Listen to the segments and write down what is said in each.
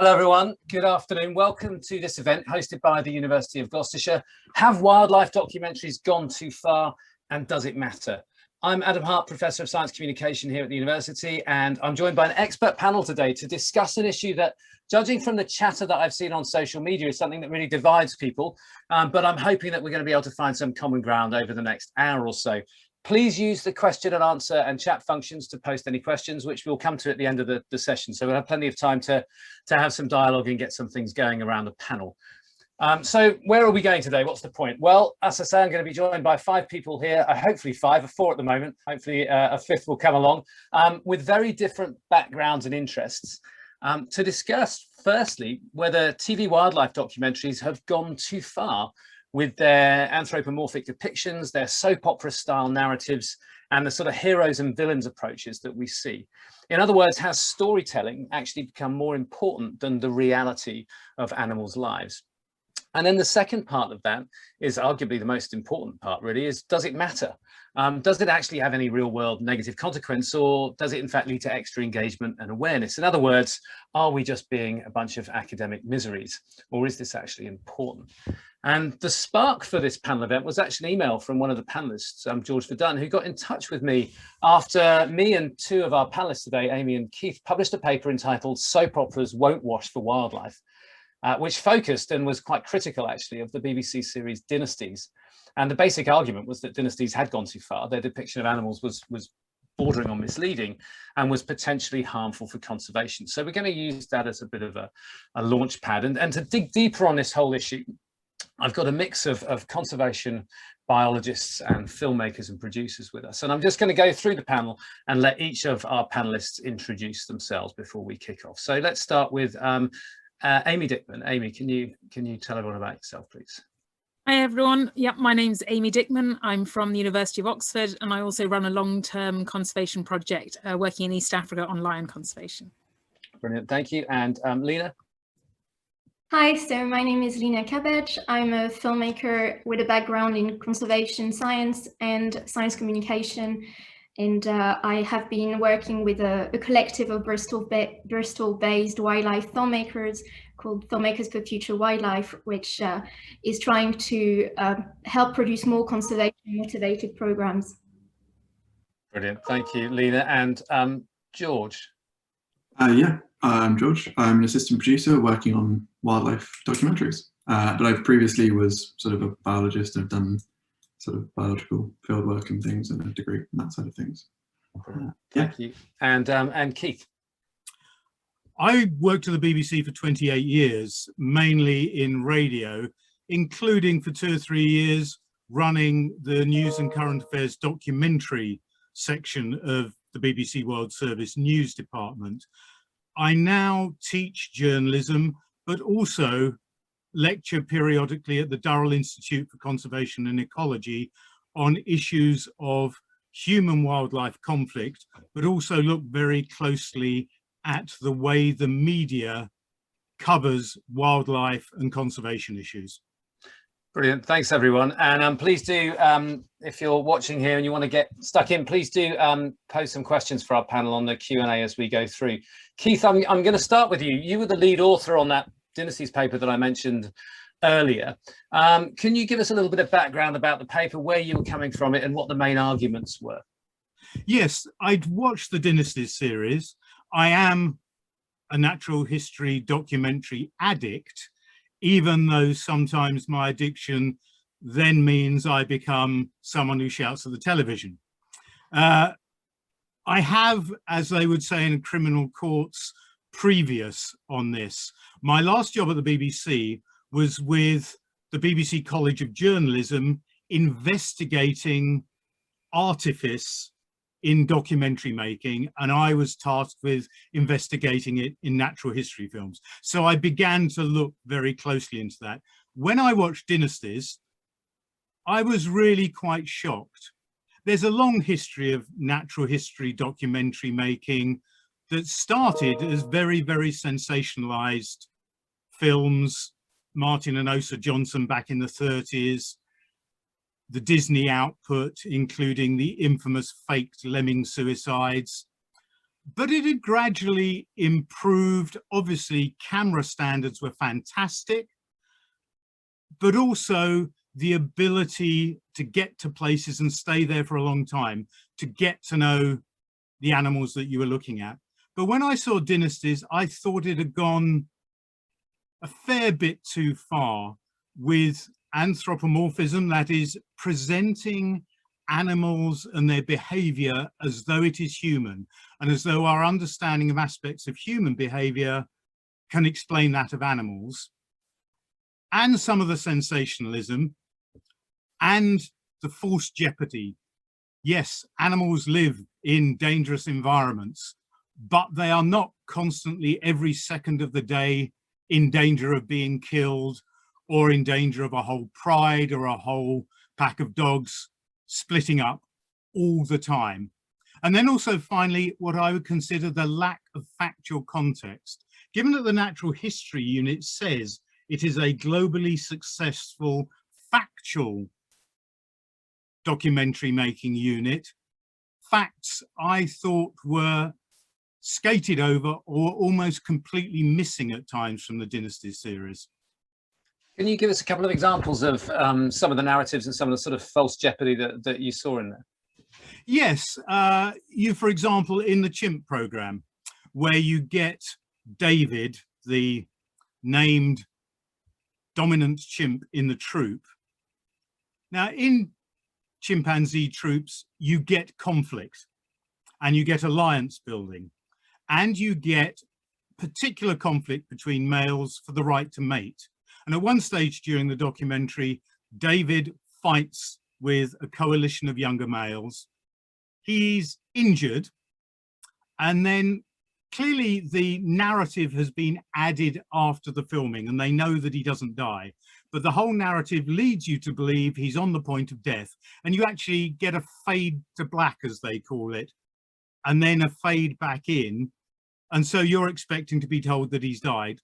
Hello everyone, good afternoon. Welcome to this event hosted by the University of Gloucestershire. Have wildlife documentaries gone too far, and does it matter? I'm Adam Hart, Professor of Science Communication here at the University, and I'm joined by an expert panel today to discuss an issue that, judging from the chatter that I've seen on social media, is something that really divides people, but I'm hoping that we're going to be able to find some common ground over the next hour or so. Please use the question and answer and chat functions to post any questions, which we'll come to at the end of the session. So we'll have plenty of time to have some dialogue and get some things going around the panel. So where are we going today? What's the point? Well, as I say, I'm going to be joined by 5 people here, hopefully 5, or 4 at the moment. Hopefully a 5th will come along, with very different backgrounds and interests, to discuss, firstly, whether TV wildlife documentaries have gone too far with their anthropomorphic depictions, their soap opera style narratives, and the sort of heroes and villains approaches that we see. In other words, has storytelling actually become more important than the reality of animals' lives? And then the second part of that is arguably the most important part, really, is does it matter? Does it actually have any real world negative consequence, or does it in fact lead to extra engagement and awareness? In other words, are we just being a bunch of academic miseries, or is this actually important? And the spark for this panel event was actually an email from one of the panelists, George Verdun, who got in touch with me after me and 2 of our panelists today, Amy and Keith, published a paper entitled "Soap Operas Won't Wash for Wildlife," which focused and was quite critical, actually, of the BBC series Dynasties. And the basic argument was that Dynasties had gone too far. Their depiction of animals was bordering on misleading and was potentially harmful for conservation. So we're going to use that as a bit of a launch pad. And to dig deeper on this whole issue, I've got a mix of conservation biologists and filmmakers and producers with us. And I'm just going to go through the panel and let each of our panelists introduce themselves before we kick off. So let's start with Amy Dickman. Amy, can you tell everyone about yourself, please? Hi everyone. Yep, my name's Amy Dickman. I'm from the University of Oxford, and I also run a long-term conservation project working in East Africa on lion conservation. Brilliant, thank you. And Lena? Hi, so my name is Lena Cabbage. I'm a filmmaker with a background in conservation science and science communication. And I have been working with a collective of Bristol-based wildlife filmmakers called Filmmakers for Future Wildlife, which is trying to help produce more conservation-motivated programs. Brilliant, thank you, Lena. And George? Yeah, I'm George. I'm an assistant producer working on wildlife documentaries. But I previously was sort of a biologist. I've done sort of biological field work and things, and a degree and that side of things. Thank you. And Keith? I worked at the BBC for 28 years, mainly in radio, including for 2 or 3 years running the news and current affairs documentary section of the BBC World Service News Department. I now teach journalism, but also lecture periodically at the Durrell Institute for Conservation and Ecology on issues of human-wildlife conflict, but also look very closely at the way the media covers wildlife and conservation issues. Brilliant, thanks everyone. And please do, if you're watching here and you want to get stuck in, please do post some questions for our panel on the Q&A as we go through. Keith, I'm going to start with you. You were the lead author on that Dynasties paper that I mentioned earlier. Can you give us a little bit of background about the paper, where you were coming from it, and what the main arguments were? Yes, I'd watched the Dynasties series. I am a natural history documentary addict, even though sometimes my addiction then means I become someone who shouts at the television. I have, as they would say in criminal courts, previous on this. My last job at the BBC was with the BBC College of Journalism, investigating artifice in documentary making, and I was tasked with investigating it in natural history films. So I began to look very closely into that. When I watched Dynasties, I was really quite shocked. There's a long history of natural history documentary making that started as very, very sensationalized films. Martin and Osa Johnson back in the 30s, the Disney output, including the infamous faked lemming suicides, but it had gradually improved. Obviously, camera standards were fantastic, but also the ability to get to places and stay there for a long time, to get to know the animals that you were looking at. But when I saw Dynasties, I thought it had gone a fair bit too far with anthropomorphism, that is, presenting animals and their behavior as though it is human, and as though our understanding of aspects of human behavior can explain that of animals, and some of the sensationalism and the false jeopardy. Yes, animals live in dangerous environments, but they are not constantly every second of the day in danger of being killed, or in danger of a whole pride or a whole pack of dogs splitting up all the time. And then also finally, what I would consider the lack of factual context. Given that the Natural History Unit says it is a globally successful factual documentary making unit, facts I thought were skated over or almost completely missing at times from the Dynasties series. Can you give us a couple of examples of some of the narratives and some of the sort of false jeopardy that you saw in there? Yes, for example, in the chimp program, where you get David, the named dominant chimp in the troop. Now, in chimpanzee troops, you get conflict and you get alliance building, and you get particular conflict between males for the right to mate. And at one stage during the documentary, David fights with a coalition of younger males. He's injured, and then clearly the narrative has been added after the filming, and they know that he doesn't die. But the whole narrative leads you to believe he's on the point of death, and you actually get a fade to black, as they call it, and then a fade back in. And so you're expecting to be told that he's died,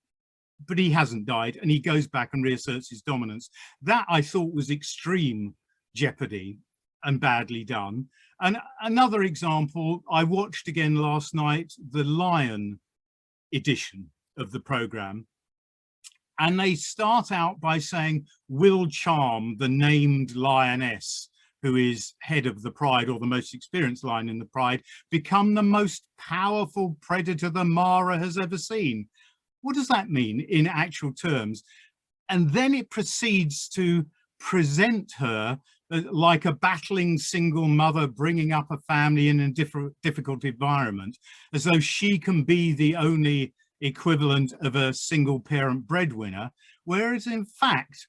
but he hasn't died, and he goes back and reasserts his dominance. That I thought was extreme jeopardy and badly done. And another example, I watched again last night, the Lion edition of the program, and they start out by saying, will Charm, the named lioness, who is head of the pride, or the most experienced lion in the pride, become the most powerful predator the Mara has ever seen? What does that mean in actual terms? And then it proceeds to present her like a battling single mother bringing up a family in a difficult environment, as though she can be the only equivalent of a single parent breadwinner, whereas in fact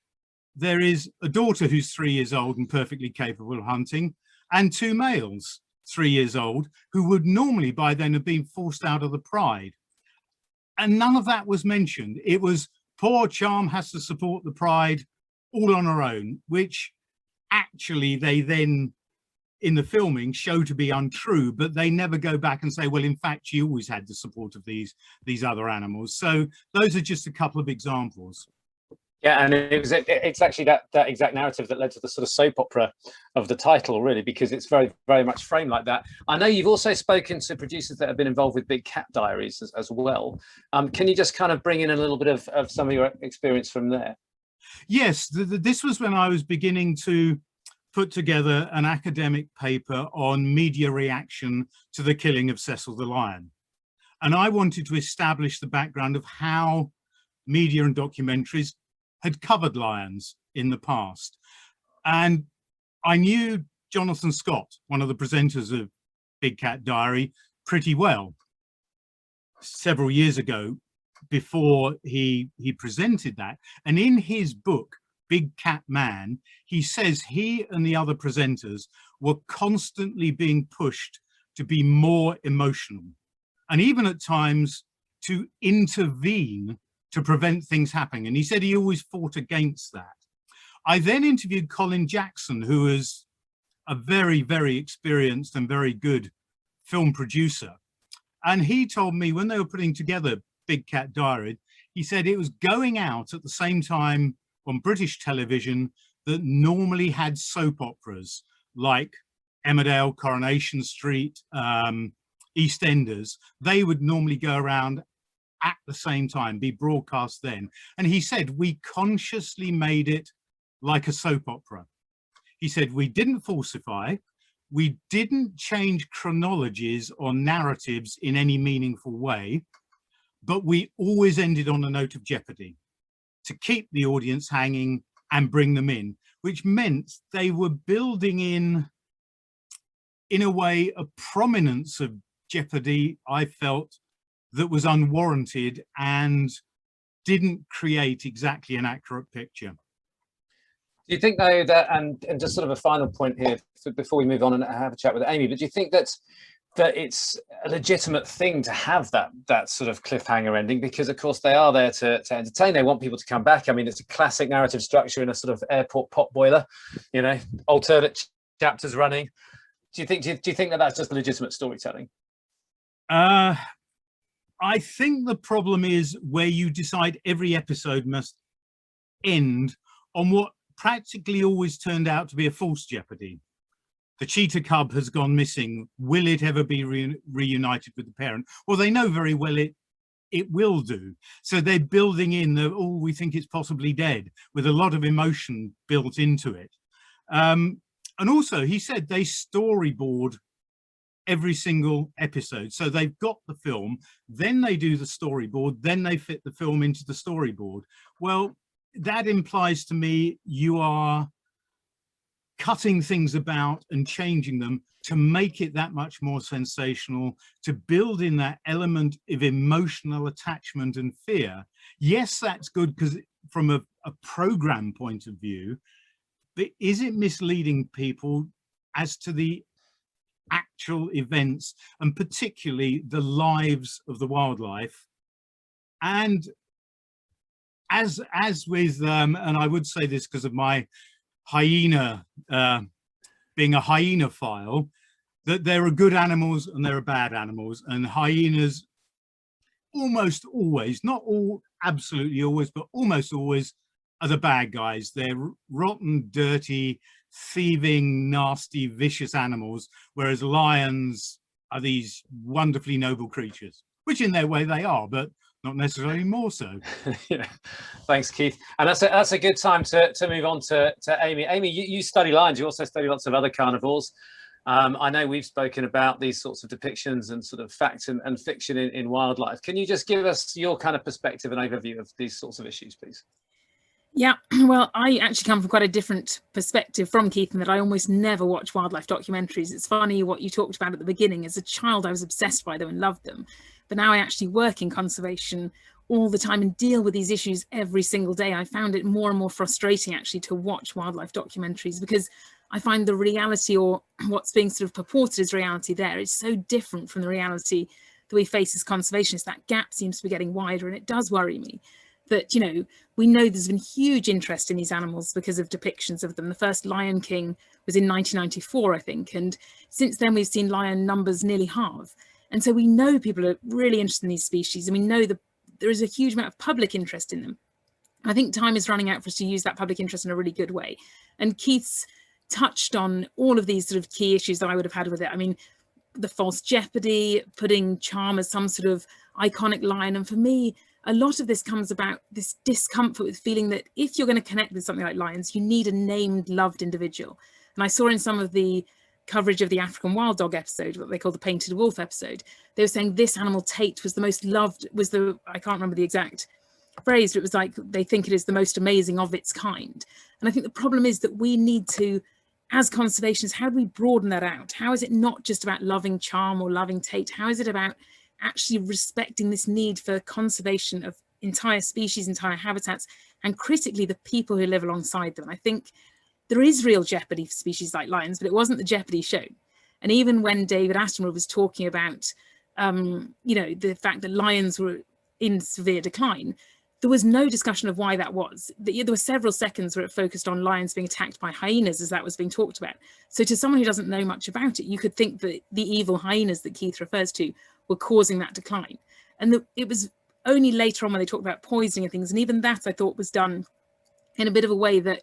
there is a daughter who's 3 years old and perfectly capable of hunting, and 2 males 3 years old who would normally by then have been forced out of the pride. And none of that was mentioned. It was poor Charm has to support the pride all on her own, which actually they then in the filming show to be untrue, but they never go back and say, well, in fact, she always had the support of these other animals. So those are just a couple of examples. Yeah, and it's actually that exact narrative that led to the sort of soap opera of the title, really, because it's very, very much framed like that. I know you've also spoken to producers that have been involved with Big Cat Diaries as well. Can you just kind of bring in a little bit of some of your experience from there? Yes, this was when I was beginning to put together an academic paper on media reaction to the killing of Cecil the lion. And I wanted to establish the background of how media and documentaries had covered lions in the past. And I knew Jonathan Scott, one of the presenters of Big Cat Diary, pretty well several years ago before he presented that. And in his book, Big Cat Man, he says he and the other presenters were constantly being pushed to be more emotional, and even at times to intervene to prevent things happening. And he said he always fought against that. I then interviewed Colin Jackson, who is a very, very experienced and very good film producer. And he told me when they were putting together Big Cat Diary, he said it was going out at the same time on British television that normally had soap operas like Emmerdale, Coronation Street, EastEnders, they would normally go around at the same time, be broadcast then. And he said, we consciously made it like a soap opera. He said, we didn't falsify, we didn't change chronologies or narratives in any meaningful way, but we always ended on a note of jeopardy to keep the audience hanging and bring them in, which meant they were building in a way, a prominence of jeopardy, I felt, that was unwarranted and didn't create exactly an accurate picture. Do you think, though, that, and just sort of a final point here before we move on and have a chat with Amy, but do you think that it's a legitimate thing to have that sort of cliffhanger ending? Because, of course, they are there to entertain. They want people to come back. I mean, it's a classic narrative structure in a sort of airport pot boiler, you know, alternate chapters running. Do you think that that's just legitimate storytelling? I think the problem is where you decide every episode must end on what practically always turned out to be a false jeopardy. The cheetah cub has gone missing. Will it ever be reunited with the parent? Well, they know very well it will do. So they're building in the, oh, we think it's possibly dead, with a lot of emotion built into it. And also, he said they storyboard every single episode. So they've got the film, then they do the storyboard, then they fit the film into the storyboard. Well, that implies to me you are cutting things about and changing them to make it that much more sensational, to build in that element of emotional attachment and fear. Yes, that's good because from a program point of view, but is it misleading people as to the actual events and particularly the lives of the wildlife? And as with and I would say this because of my hyena being a hyena file, that there are good animals and there are bad animals, and hyenas almost always, not all absolutely always, but almost always are the bad guys. They're rotten, dirty, thieving, nasty, vicious animals, whereas lions are these wonderfully noble creatures, which in their way they are, but not necessarily more so. Yeah. Thanks, Keith. And that's a good time to move on to Amy. Amy, you study lions. You also study lots of other carnivores. I know we've spoken about these sorts of depictions and sort of fact and fiction in wildlife. Can you just give us your kind of perspective and overview of these sorts of issues, please? Yeah, well, I actually come from quite a different perspective from Keith in that I almost never watch wildlife documentaries. It's funny what you talked about at the beginning. As a child, I was obsessed by them and loved them. But now I actually work in conservation all the time and deal with these issues every single day. I found it more and more frustrating actually to watch wildlife documentaries because I find the reality, or what's being sort of purported as reality there, is so different from the reality that we face as conservationists. That gap seems to be getting wider, and it does worry me. That, you know, we know there's been huge interest in these animals because of depictions of them. The first Lion King was in 1994, I think, and since then we've seen lion numbers nearly halve. And so we know people are really interested in these species, and we know that there is a huge amount of public interest in them. I think time is running out for us to use that public interest in a really good way. And Keith's touched on all of these sort of key issues that I would have had with it. I mean, the false jeopardy, putting charm as some sort of iconic lion. And for me, a lot of this comes about this discomfort with feeling that if you're going to connect with something like lions, you need a named, loved individual. And I saw in some of the coverage of the African wild dog episode, what they call the painted wolf episode, they were saying this animal Tate was the most loved, I can't remember the exact phrase, but it was like, they think it is the most amazing of its kind. And I think the problem is that we need to, as conservationists, how do we broaden that out? How is it not just about loving charm or loving Tate? How is it about actually respecting this need for conservation of entire species, entire habitats, and critically the people who live alongside them? And I think there is real jeopardy for species like lions, but it wasn't the jeopardy shown. And even when David Attenborough was talking about, you know, the fact that lions were in severe decline, there was no discussion of why that was. There were several seconds where it focused on lions being attacked by hyenas as that was being talked about. So to someone who doesn't know much about it, you could think that the evil hyenas that Keith refers to were causing that decline. And it was only later on when they talked about poisoning and things, and even that I thought was done in a bit of a way that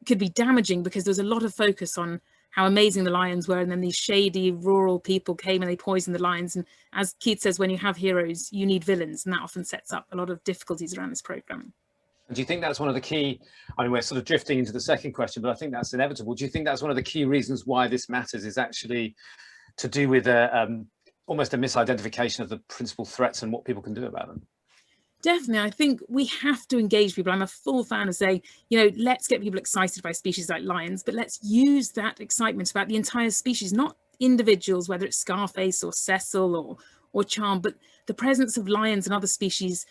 could be damaging, because there was a lot of focus on how amazing the lions were, and then these shady rural people came and they poisoned the lions. And as Keith says, when you have heroes, you need villains, and that often sets up a lot of difficulties around this programming. Do you think that's one of the key, I mean, we're sort of drifting into the second question, but I think that's inevitable. Do you think that's one of the key reasons why this matters is actually to do with almost a misidentification of the principal threats and what people can do about them? Definitely. I think we have to engage people. I'm a full fan of saying, let's get people excited by species like lions, but let's use that excitement about the entire species, not individuals, whether it's Scarface or Cecil or Charm, but the presence of lions and other species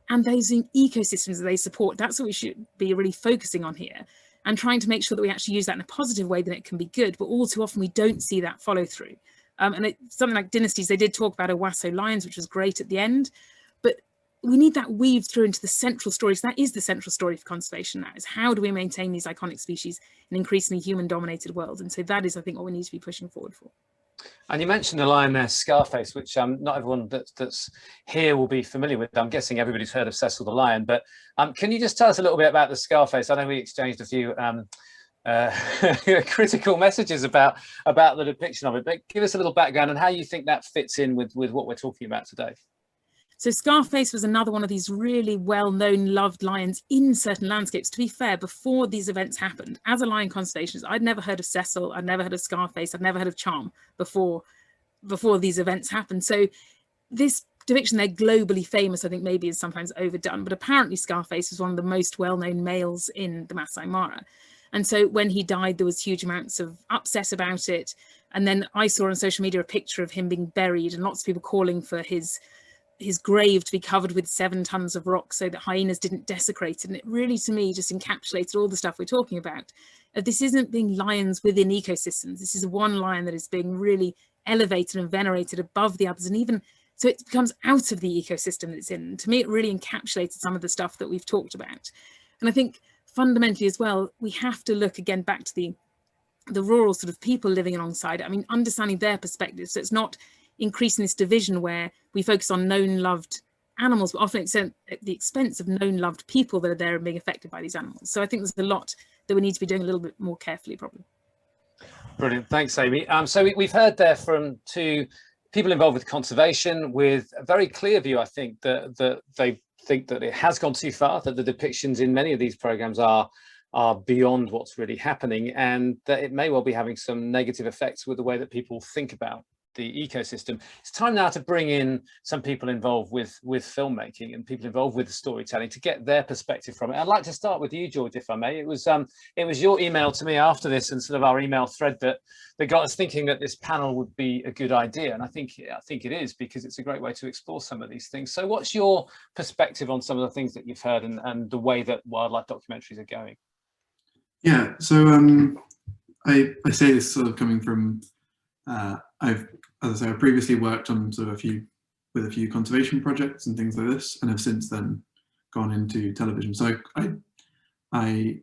and those ecosystems that they support. That's what we should be really focusing on here, and trying to make sure that we actually use that in a positive way, then it can be good. But all too often we don't see that follow through. Something like Dynasties, they did talk about Owasso lions, which was great at the end, but we need that weaved through into the central stories. That is the central story for conservation now, is how do we maintain these iconic species in an increasingly human-dominated world? And so that is, I think, what we need to be pushing forward for. And you mentioned a lion there, Scarface, which not everyone that's here will be familiar with. I'm guessing everybody's heard of Cecil the Lion, but can you just tell us a little bit about the Scarface? I know we exchanged a few critical messages about the depiction of it, but give us a little background and how you think that fits in with what we're talking about today. So Scarface was another one of these really well-known, loved lions in certain landscapes. To be fair, before these events happened, as a lion conservationist, I'd never heard of Cecil, I'd never heard of Scarface, I'd never heard of Charm before these events happened. So this depiction, they're globally famous, I think maybe is sometimes overdone, but apparently Scarface was one of the most well-known males in the Masai Mara. And so when he died, there was huge amounts of upset about it. And then I saw on social media a picture of him being buried and lots of people calling for his grave to be covered with 7 tons of rock so that hyenas didn't desecrate it. And it really, to me, just encapsulated all the stuff we're talking about. This isn't being lions within ecosystems. This is one lion that is being really elevated and venerated above the others. And even so it becomes out of the ecosystem that it's in. And to me, it really encapsulated some of the stuff that we've talked about. And I think fundamentally as well, we have to look again back to the rural sort of people living alongside it. I mean, understanding their perspectives. So it's not increasing this division where we focus on known loved animals, but often at the expense of known loved people that are there and being affected by these animals. So I think there's a lot that we need to be doing a little bit more carefully, probably. Brilliant, thanks, Amy. So we've heard there from 2 people involved with conservation with a very clear view, I think, that they think that it has gone too far, that the depictions in many of these programs are beyond what's really happening, and that it may well be having some negative effects with the way that people think about the ecosystem. It's time now to bring in some people involved with filmmaking and people involved with the storytelling to get their perspective from it. I'd like to start with you, George, if I may. It was your email to me after this and sort of our email thread that got us thinking that this panel would be a good idea, and I think it is, because it's a great way to explore some of these things. So what's your perspective on some of the things that you've heard and the way that wildlife documentaries are going? Yeah, so I say this sort of coming from as I say, I've previously worked on sort of a few conservation projects and things like this, and have since then gone into television. So I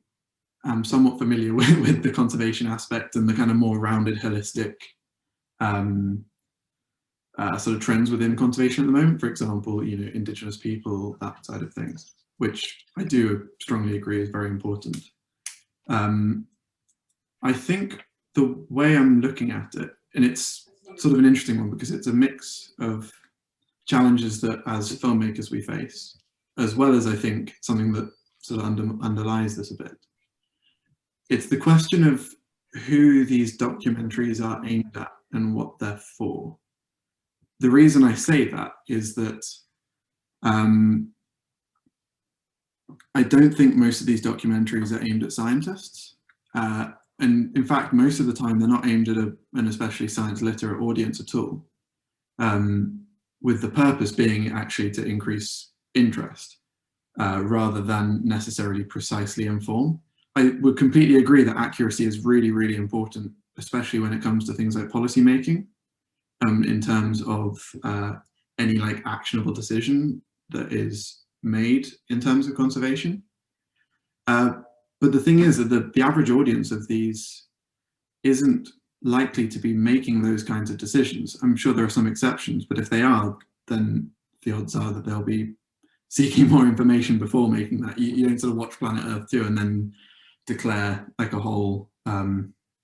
am somewhat familiar with the conservation aspect and the kind of more rounded, holistic sort of trends within conservation at the moment. For example, Indigenous people, that side of things, which I do strongly agree is very important. I think the way I'm looking at it, and it's sort of an interesting one because it's a mix of challenges that as filmmakers we face, as well as I think something that sort of underlies this a bit. It's the question of who these documentaries are aimed at and what they're for. The reason I say that is that I don't think most of these documentaries are aimed at scientists. And in fact, most of the time, they're not aimed at an especially science literate audience at all, with the purpose being actually to increase interest rather than necessarily precisely inform. I would completely agree that accuracy is really, really important, especially when it comes to things like policy making, in terms of any like actionable decision that is made in terms of conservation. But the thing is that the average audience of these isn't likely to be making those kinds of decisions. I'm sure there are some exceptions, but if they are, then the odds are that they'll be seeking more information before making that. You don't sort of watch Planet Earth 2 and then declare like a whole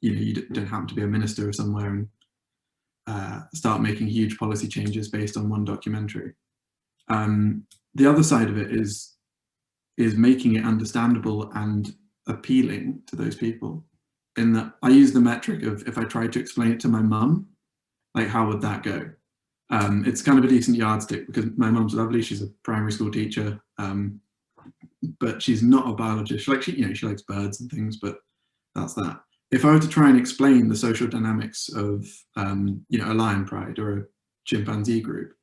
you don't happen to be a minister or somewhere and start making huge policy changes based on one documentary. The other side of it is making it understandable and appealing to those people. In that, I use the metric of, if I tried to explain it to my mum, like, how would that go? It's kind of a decent yardstick because my mum's lovely. She's a primary school teacher, but she's not a biologist. She likes birds and things, but that's that. If I were to try and explain the social dynamics of, a lion pride or a chimpanzee group,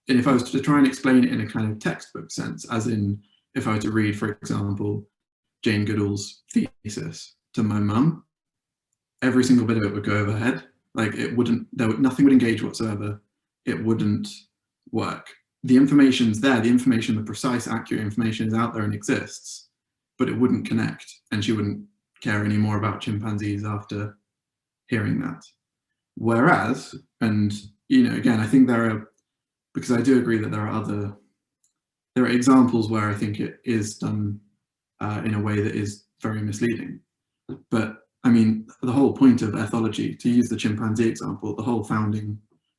and if I was to try and explain it in a kind of textbook sense, as in, if I were to read, for example, Jane Goodall's thesis to my mum, every single bit of it would go over her head. Like, nothing would engage whatsoever. It wouldn't work. The information's there, the precise, accurate information is out there and exists, but it wouldn't connect, and she wouldn't care any more about chimpanzees after hearing that. Whereas, and again, I think because I do agree that there are examples where I think it is done in a way that is very misleading. But I mean, the whole point of ethology, to use the chimpanzee example, the whole founding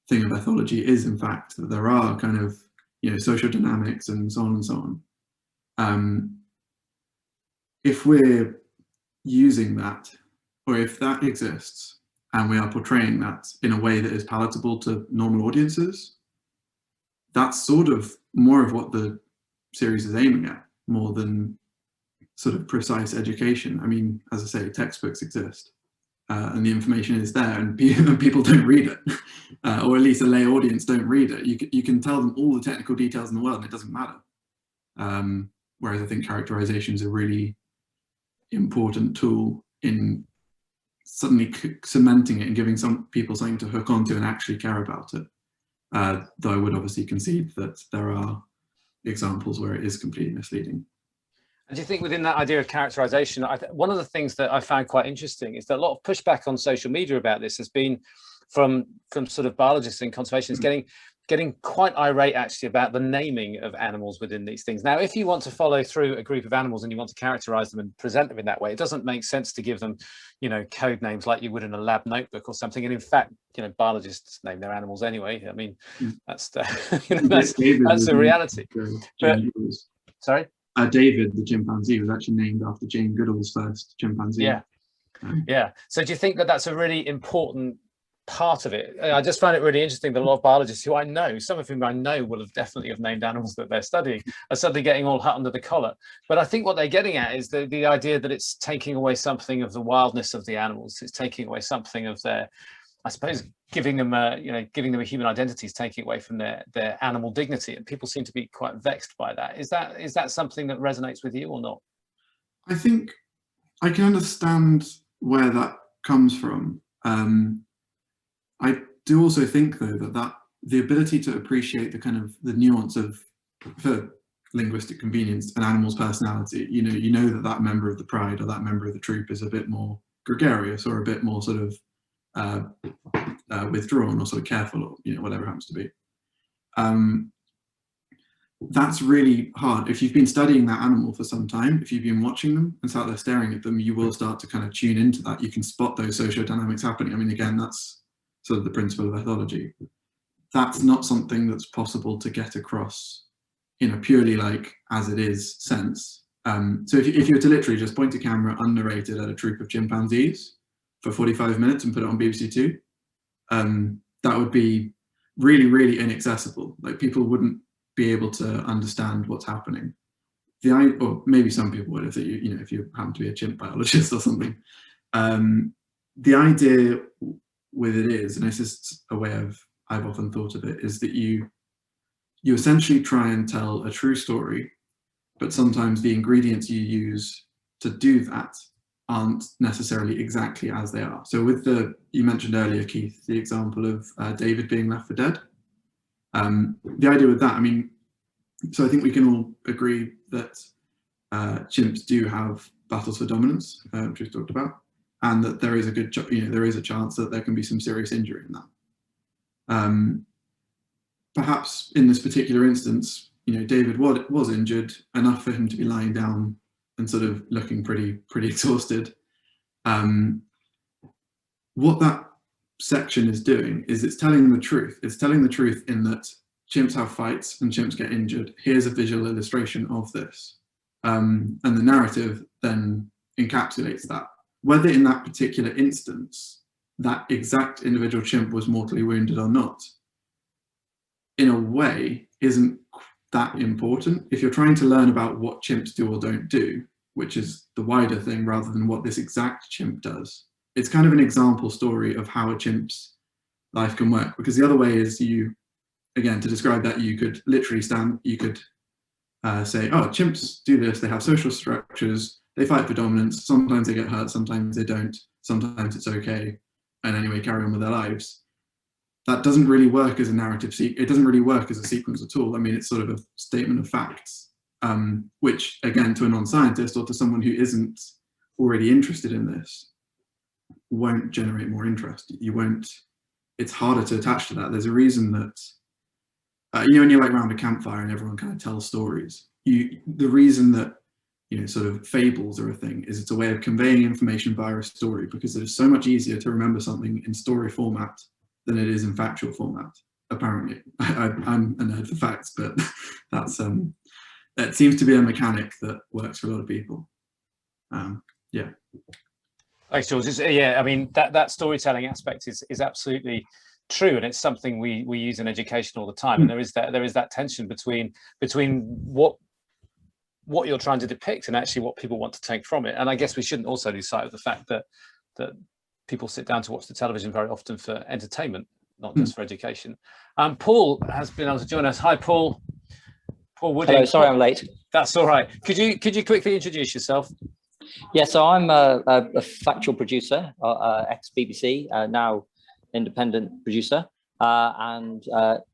thing of ethology is, in fact, that there are kind of, social dynamics and so on and so on. If we're using that, or if that exists, and we are portraying that in a way that is palatable to normal audiences, that's sort of more of what the series is aiming at, more than sort of precise education. I mean, as I say, textbooks exist, and the information is there, and people don't read it, or at least a lay audience don't read it. You can tell them all the technical details in the world and it doesn't matter. Whereas I think characterization is a really important tool in suddenly cementing it and giving some people something to hook onto and actually care about it. Though I would obviously concede that there are examples where it is completely misleading. And do you think within that idea of characterization, one of the things that I found quite interesting is that a lot of pushback on social media about this has been from sort of biologists and conservationists getting quite irate actually about the naming of animals within these things. Now, if you want to follow through a group of animals and you want to characterize them and present them in that way, it doesn't make sense to give them, code names like you would in a lab notebook or something. And in fact, biologists name their animals anyway. I mean, that's the, that's the reality. But, sorry? David, the chimpanzee, was actually named after Jane Goodall's first chimpanzee. Yeah. Yeah. So do you think that that's a really important part of it? I just find it really interesting that a lot of biologists who I know, some of whom I know will have definitely have named animals that they're studying, are suddenly getting all hot under the collar. But I think what they're getting at is the idea that it's taking away something of the wildness of the animals. It's taking away something of their, I suppose, giving them a human identity is taking away from their animal dignity, and people seem to be quite vexed by that. Is that something that resonates with you or not? I think I can understand where that comes from. I do also think, though, that the ability to appreciate the kind of the nuance of, for linguistic convenience, an animal's personality, you know that member of the pride or that member of the troop is a bit more gregarious or a bit more sort of withdrawn or sort of careful, or whatever it happens to be. That's really hard. If you've been studying that animal for some time, if you've been watching them and sat there staring at them, you will start to kind of tune into that. You can spot those social dynamics happening. I mean, again, that's sort of the principle of ethology. That's not something that's possible to get across in a purely like as it is sense. So if you were to literally just point a camera unnarrated at a troop of chimpanzees for 45 minutes and put it on BBC Two, that would be really, really inaccessible. Like, people wouldn't be able to understand what's happening. Or maybe some people would if if you happen to be a chimp biologist or something. The idea with it is, and this is a way I've often thought of it, is that you essentially try and tell a true story, but sometimes the ingredients you use to do that aren't necessarily exactly as they are. So with you mentioned earlier, Keith, the example of David being left for dead. The idea with that, I mean, so I think we can all agree that chimps do have battles for dominance, which we've talked about, and that there is there is a chance that there can be some serious injury in that. Perhaps in this particular instance, David was injured enough for him to be lying down and sort of looking pretty exhausted. what that section is doing is it's telling the truth. It's telling the truth in that chimps have fights and chimps get injured. Here's a visual illustration of this. And the narrative then encapsulates that. Whether in that particular instance, that exact individual chimp was mortally wounded or not, in a way, isn't that important. If you're trying to learn about what chimps do or don't do, which is the wider thing rather than what this exact chimp does, it's kind of an example story of how a chimp's life can work. Because the other way is again, to describe that, you could literally say, oh, chimps do this, they have social structures, they fight for dominance, sometimes they get hurt, sometimes they don't, sometimes it's okay, and anyway, carry on with their lives. That doesn't really work as a narrative, it doesn't really work as a sequence at all. I mean, it's sort of a statement of facts, which again, to a non-scientist or to someone who isn't already interested in this, won't generate more interest. It's harder to attach to that. There's a reason that, when you're like around a campfire and everyone kind of tells stories, the reason that, sort of fables are a thing is it's a way of conveying information via a story, because it is so much easier to remember something in story format than it is in factual format, apparently. I'm a nerd for facts, but that seems to be a mechanic that works for a lot of people. Yeah. Thanks, George. Yeah, I mean, that storytelling aspect is absolutely true, and it's something we use in education all the time. And there is that tension between what you're trying to depict and actually what people want to take from it. And I guess we shouldn't also lose sight of the fact that people sit down to watch the television very often for entertainment, not just for education. Paul has been able to join us. Hi, Paul. Paul Wooding. Hello, sorry I'm late. That's all right. Could you quickly introduce yourself? Yeah, so I'm a factual producer, ex-BBC, now independent producer. And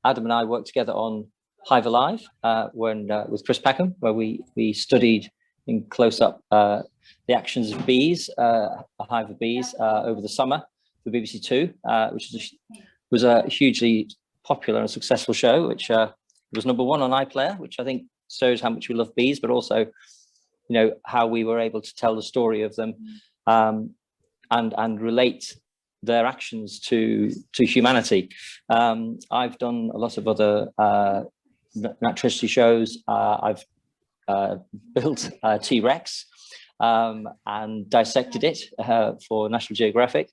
Adam and I worked together on Hive Alive with Chris Peckham, where we studied in close-up the actions of bees, a hive of bees, over the summer for BBC Two, which was a hugely popular and successful show, which was #1 on iPlayer, which I think shows how much we love bees, but also, how we were able to tell the story of them and relate their actions to humanity. I've done a lot of other natural history shows. I've built a T-Rex and dissected it for National Geographic,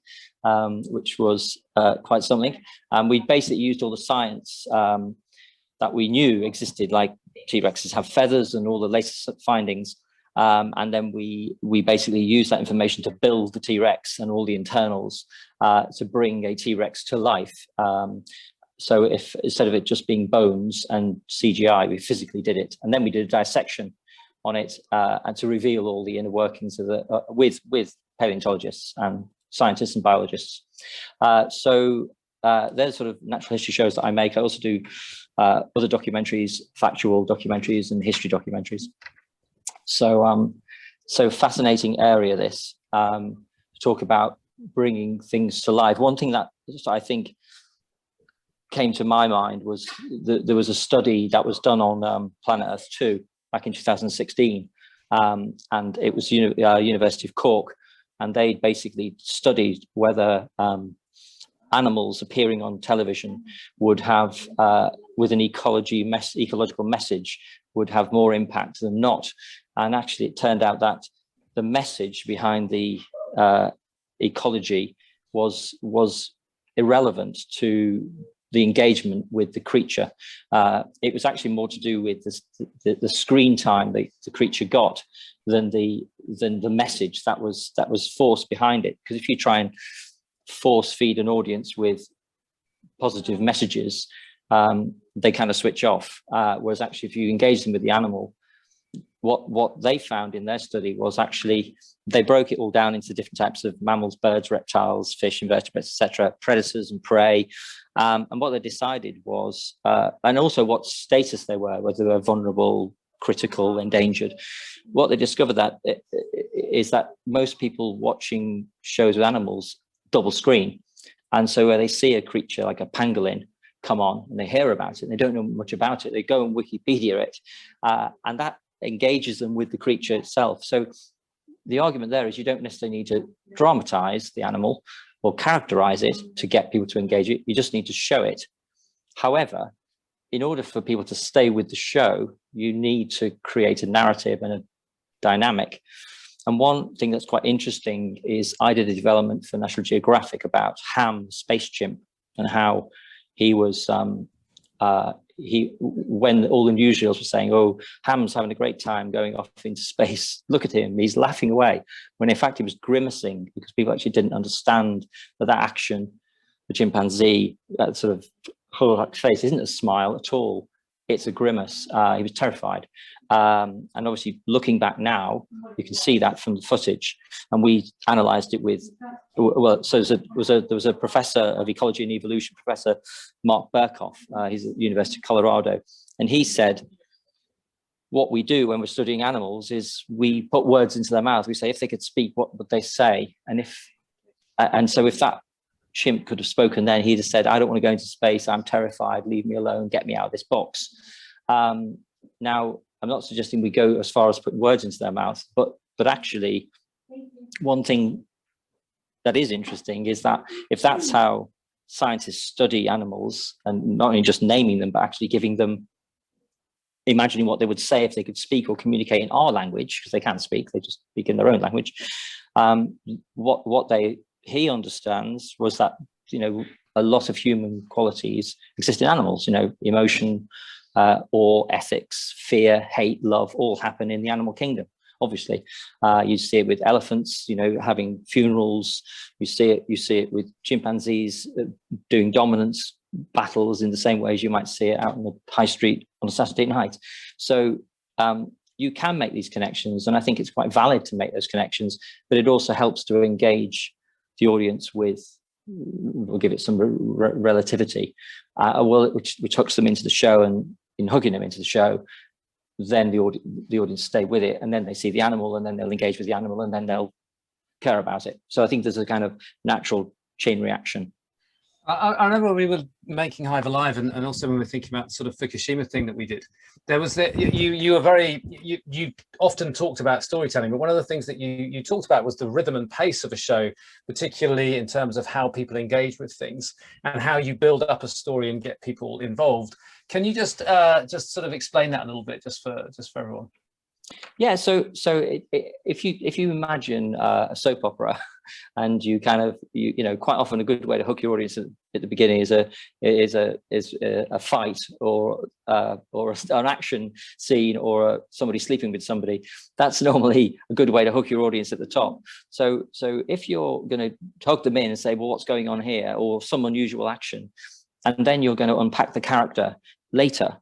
which was quite something. And we basically used all the science that we knew existed, like T-Rexes have feathers and all the latest findings. And then we basically used that information to build the T-Rex and all the internals to bring a T-Rex to life. So if instead of it just being bones and CGI, we physically did it. And then we did a dissection on it and to reveal all the inner workings of the with paleontologists and scientists and biologists. So there's sort of natural history shows that I make. I also do other documentaries, factual documentaries and history documentaries. So fascinating area this, to talk about bringing things to life. One thing that I think came to my mind was there was a study that was done on Planet Earth 2 back in 2016, and it was University of Cork, and they basically studied whether animals appearing on television would have, with an ecological message, would have more impact than not. And actually, it turned out that the message behind the ecology was irrelevant to the engagement with the creature. It was actually more to do with the screen time the creature got than the message that was forced behind it. Because if you try and force feed an audience with positive messages, they kind of switch off. Whereas actually, if you engage them with the animal, what they found in their study was actually they broke it all down into different types of mammals, birds, reptiles, fish, invertebrates, etc., predators and prey. And what they decided was, and also what status they were, whether they were vulnerable, critical, endangered. What they discovered is that most people watching shows with animals double screen. And so where they see a creature like a pangolin come on and they hear about it and they don't know much about it, they go and Wikipedia it, and that engages them with the creature itself. So the argument there is you don't necessarily need to dramatize the animal. or characterize it to get people to engage it. You just need to show it. However, in order for people to stay with the show, you need to create a narrative and a dynamic. And one thing that's quite interesting is I did a development for National Geographic about Ham, the space chimp, and how he was, when all the newsreels were saying, oh, Ham's having a great time going off into space, look at him, he's laughing away, when in fact he was grimacing because people actually didn't understand that action, the chimpanzee, that sort of whole face isn't a smile at all, it's a grimace. He was terrified. And obviously looking back now, you can see that from the footage. And we analysed it with, well, so there was a professor of ecology and evolution, Professor Mark Burkhoff, he's at the University of Colorado. And he said, what we do when we're studying animals is we put words into their mouth. We say, if they could speak, what would they say? And so if that chimp could have spoken then, he'd have said, I don't want to go into space, I'm terrified, leave me alone, get me out of this box. Now, I'm not suggesting we go as far as putting words into their mouth, but actually one thing that is interesting is that if that's how scientists study animals, and not only just naming them, but actually giving them, imagining what they would say if they could speak or communicate in our language, because they can't speak, they just speak in their own language. He understands was that, a lot of human qualities exist in animals, emotion or ethics, fear, hate, love, all happen in the animal kingdom. Obviously, you see it with elephants, having funerals. You see it with chimpanzees doing dominance battles in the same way as you might see it out on the high street on a Saturday night. So you can make these connections, and I think it's quite valid to make those connections, but it also helps to engage the audience with, we'll give it some relativity, which hooks them into the show, and in hooking them into the show, then the audience stay with it, and then they see the animal, and then they'll engage with the animal, and then they'll care about it. So I think there's a kind of natural chain reaction. I remember when we were making Hive Alive, and also when we were thinking about sort of Fukushima thing that we did, there was you often talked about storytelling, but one of the things that you talked about was the rhythm and pace of a show, particularly in terms of how people engage with things and how you build up a story and get people involved. Can you just sort of explain that a little bit, just for everyone? Yeah, so if you imagine a soap opera, and you kind of quite often a good way to hook your audience at the beginning is a fight or an action scene, or somebody sleeping with somebody. That's normally a good way to hook your audience at the top. So if you're going to hook them in and say, well, what's going on here, or some unusual action, and then you're going to unpack the character later.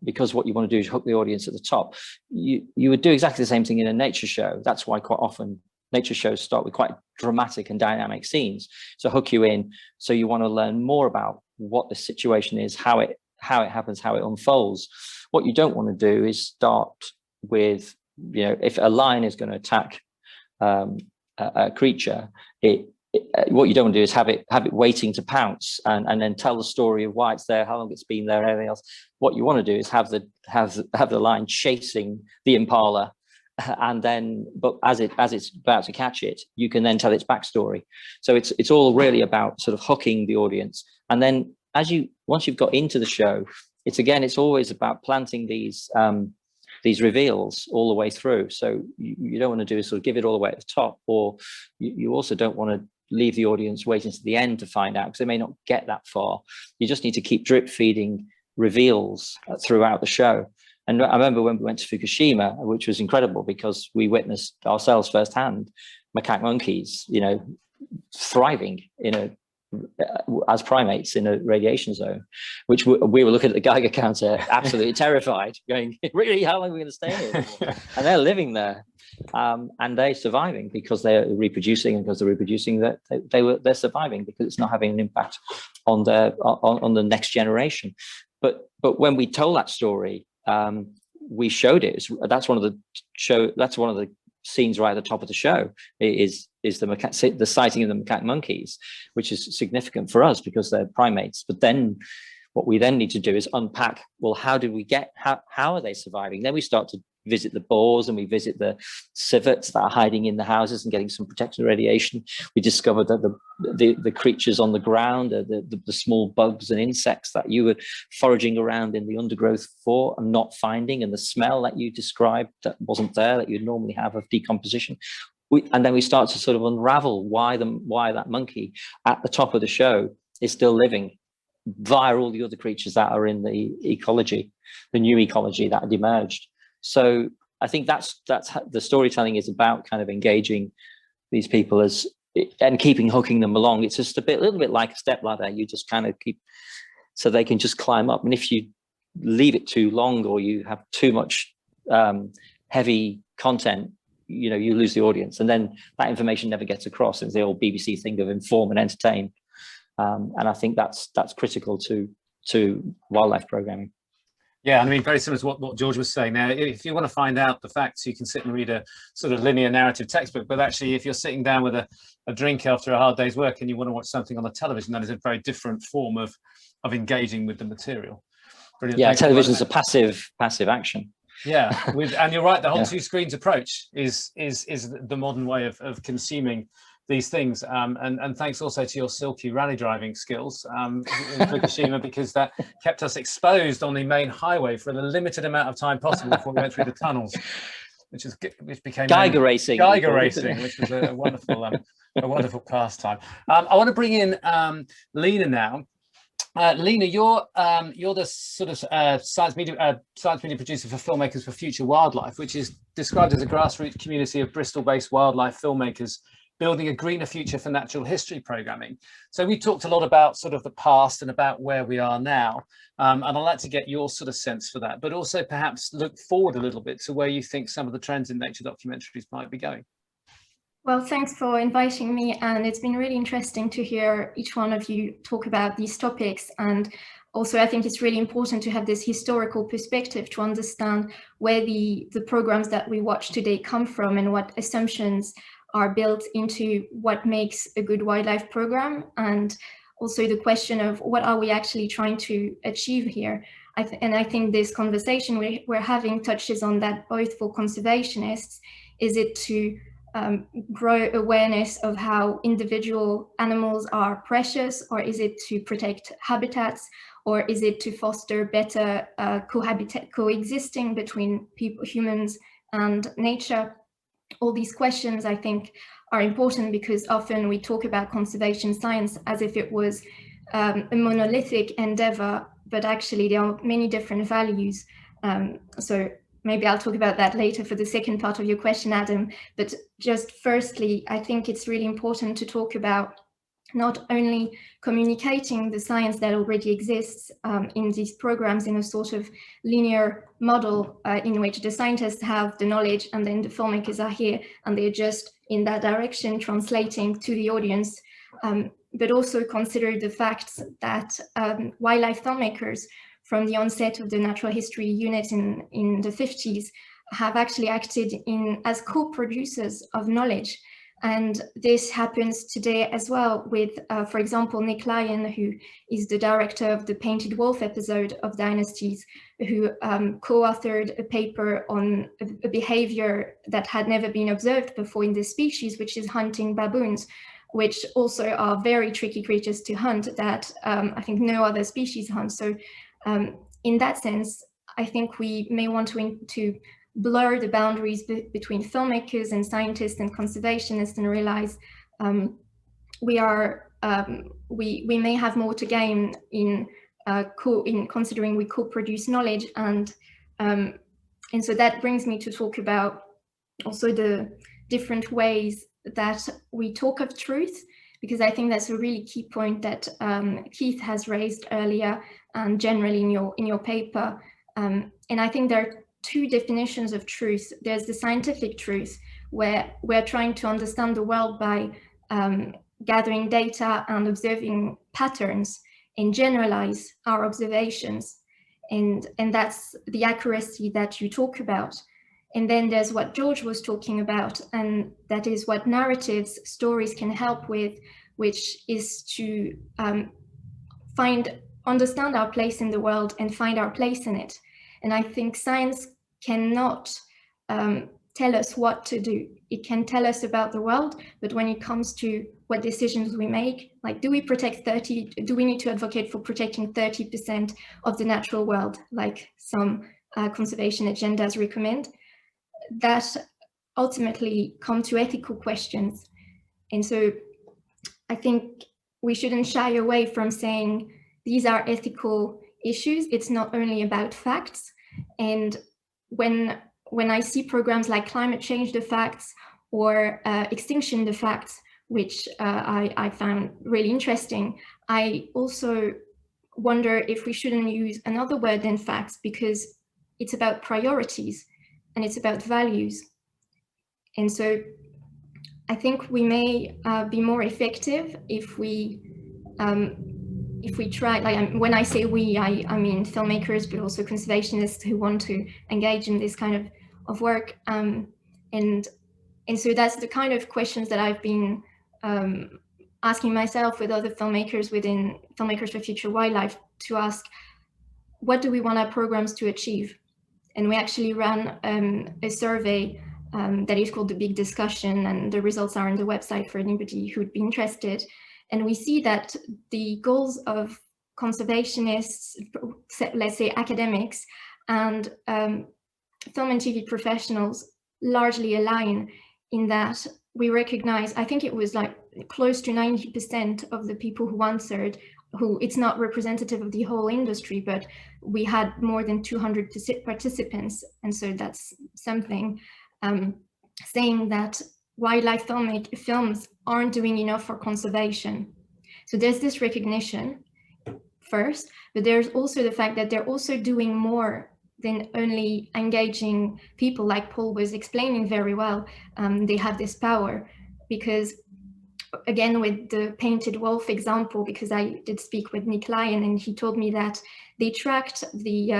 Because what you want to do is hook the audience at the top. You would do exactly the same thing in a nature show. That's why quite often nature shows start with quite dramatic and dynamic scenes. So hook you in. So you want to learn more about what the situation is, how it happens, how it unfolds. What you don't want to do is start with, if a lion is going to attack a creature, what you don't want to do is have it waiting to pounce and then tell the story of why it's there, how long it's been there, and everything else. What you want to do is have the lion chasing the impala, and then, but as it's about to catch it, you can then tell its backstory. So it's all really about sort of hooking the audience. And then once you've got into the show, it's always about planting these reveals all the way through. So you don't want to do is sort of give it all the way at the top, or you also don't want to leave the audience waiting to the end to find out, because they may not get that far. You just need to keep drip feeding reveals throughout the show. And I remember when we went to Fukushima, which was incredible because we witnessed ourselves firsthand macaque monkeys, thriving as primates in a radiation zone, which we were looking at the Geiger counter, absolutely terrified, going, really, how long are we going to stay here? And they're living there, and they're surviving because they're reproducing, and because they're reproducing, that they're surviving because it's not having an impact on the next generation. But when we told that story, we showed it. That's one of the scenes right at the top of the show is the sighting of the macaque monkeys, which is significant for us because they're primates. But then what we then need to do is unpack, well, how are they surviving? Then we start to visit the boars and we visit the civets that are hiding in the houses and getting some protection radiation. We discovered that the creatures on the ground, the small bugs and insects that you were foraging around in the undergrowth for and not finding, and the smell that you described that wasn't there, that you'd normally have of decomposition. And then we start to sort of unravel why that monkey at the top of the show is still living via all the other creatures that are in the ecology, the new ecology that had emerged. So I think that's the storytelling is about, kind of engaging these people and hooking them along. It's just a little bit like a stepladder. You just kind of keep, so they can just climb up. And if you leave it too long, or you have too much heavy content, you lose the audience, and then that information never gets across. It's the old BBC thing of inform and entertain. And I think that's critical to wildlife programming. Yeah, I mean, very similar to what George was saying. Now, if you want to find out the facts, you can sit and read a sort of linear narrative textbook. But actually, if you're sitting down with a drink after a hard day's work and you want to watch something on the television, that is a very different form of engaging with the material. Brilliant. Yeah, television is a passive action. Yeah, and you're right. The whole two screens approach is the modern way of consuming these things, and thanks also to your silky rally driving skills in Fukushima, because that kept us exposed on the main highway for the limited amount of time possible before we went through the tunnels, which became Geiger racing, which was a wonderful pastime. I want to bring in Lena now. Lena, you're the sort of science media producer for Filmmakers for Future Wildlife, which is described as a grassroots community of Bristol-based wildlife filmmakers building a greener future for natural history programming. So we talked a lot about sort of the past and about where we are now, and I'd like to get your sort of sense for that, but also perhaps look forward a little bit to where you think some of the trends in nature documentaries might be going. Well, thanks for inviting me, and it's been really interesting to hear each one of you talk about these topics. And also, I think it's really important to have this historical perspective to understand where the programs that we watch today come from and what assumptions are built into what makes a good wildlife program, and also the question of what are we actually trying to achieve here. And I think this conversation we're having touches on that, both for conservationists. Is it to grow awareness of how individual animals are precious, or is it to protect habitats, or is it to foster better coexisting between humans and nature? All these questions, I think, are important, because often we talk about conservation science as if it was a monolithic endeavor, but actually there are many different values. So maybe I'll talk about that later for the second part of your question, Adam. But just firstly, I think it's really important to talk about not only communicating the science that already exists in these programs in a sort of linear model in which the scientists have the knowledge and then the filmmakers are here and they're just in that direction translating to the audience, but also consider the fact that wildlife filmmakers from the onset of the natural history unit in the 50s have actually acted as co-producers of knowledge. And this happens today as well with, for example, Nick Lyon, who is the director of the Painted Wolf episode of Dynasties, who co-authored a paper on a behavior that had never been observed before in this species, which is hunting baboons, which also are very tricky creatures to hunt that I think no other species hunt. So in that sense, I think we may want to blur the boundaries between filmmakers and scientists and conservationists and realize we may have more to gain in considering we co-produce knowledge, and so that brings me to talk about also the different ways that we talk of truth, because I think that's a really key point that Keith has raised earlier and generally in your paper, and I think there are two definitions of truth. There's the scientific truth, where we're trying to understand the world by gathering data and observing patterns and generalize our observations. And that's the accuracy that you talk about. And then there's what George was talking about, and that is what narratives, stories can help with, which is to understand our place in the world and find our place in it. And I think science cannot tell us what to do. It can tell us about the world, but when it comes to what decisions we make, like do we need to advocate for protecting 30% of the natural world, like some conservation agendas recommend, that ultimately come to ethical questions. And so I think we shouldn't shy away from saying these are ethical issues. It's not only about facts. And when I see programs like Climate Change the Facts or Extinction the Facts, which I found really interesting, I also wonder if we shouldn't use another word than facts, because it's about priorities and it's about values. And so I think we may be more effective if we try, like when I say we, I mean filmmakers, but also conservationists who want to engage in this kind of work. And so that's the kind of questions that I've been asking myself with other filmmakers within Filmmakers for Future Wildlife, to ask, what do we want our programs to achieve? And we actually ran a survey that is called The Big Discussion, and the results are on the website for anybody who would be interested. And we see that the goals of conservationists, let's say academics, and film and TV professionals largely align in that we recognize, I think it was like close to 90% of the people who answered, who, it's not representative of the whole industry, but we had more than 200 participants. And so that's something, saying that wildlife films aren't doing enough for conservation. So there's this recognition first, but there's also the fact that they're also doing more than only engaging people, like Paul was explaining very well. They have this power, because again, with the painted wolf example, because I did speak with Nick Lyon, and he told me that they tracked the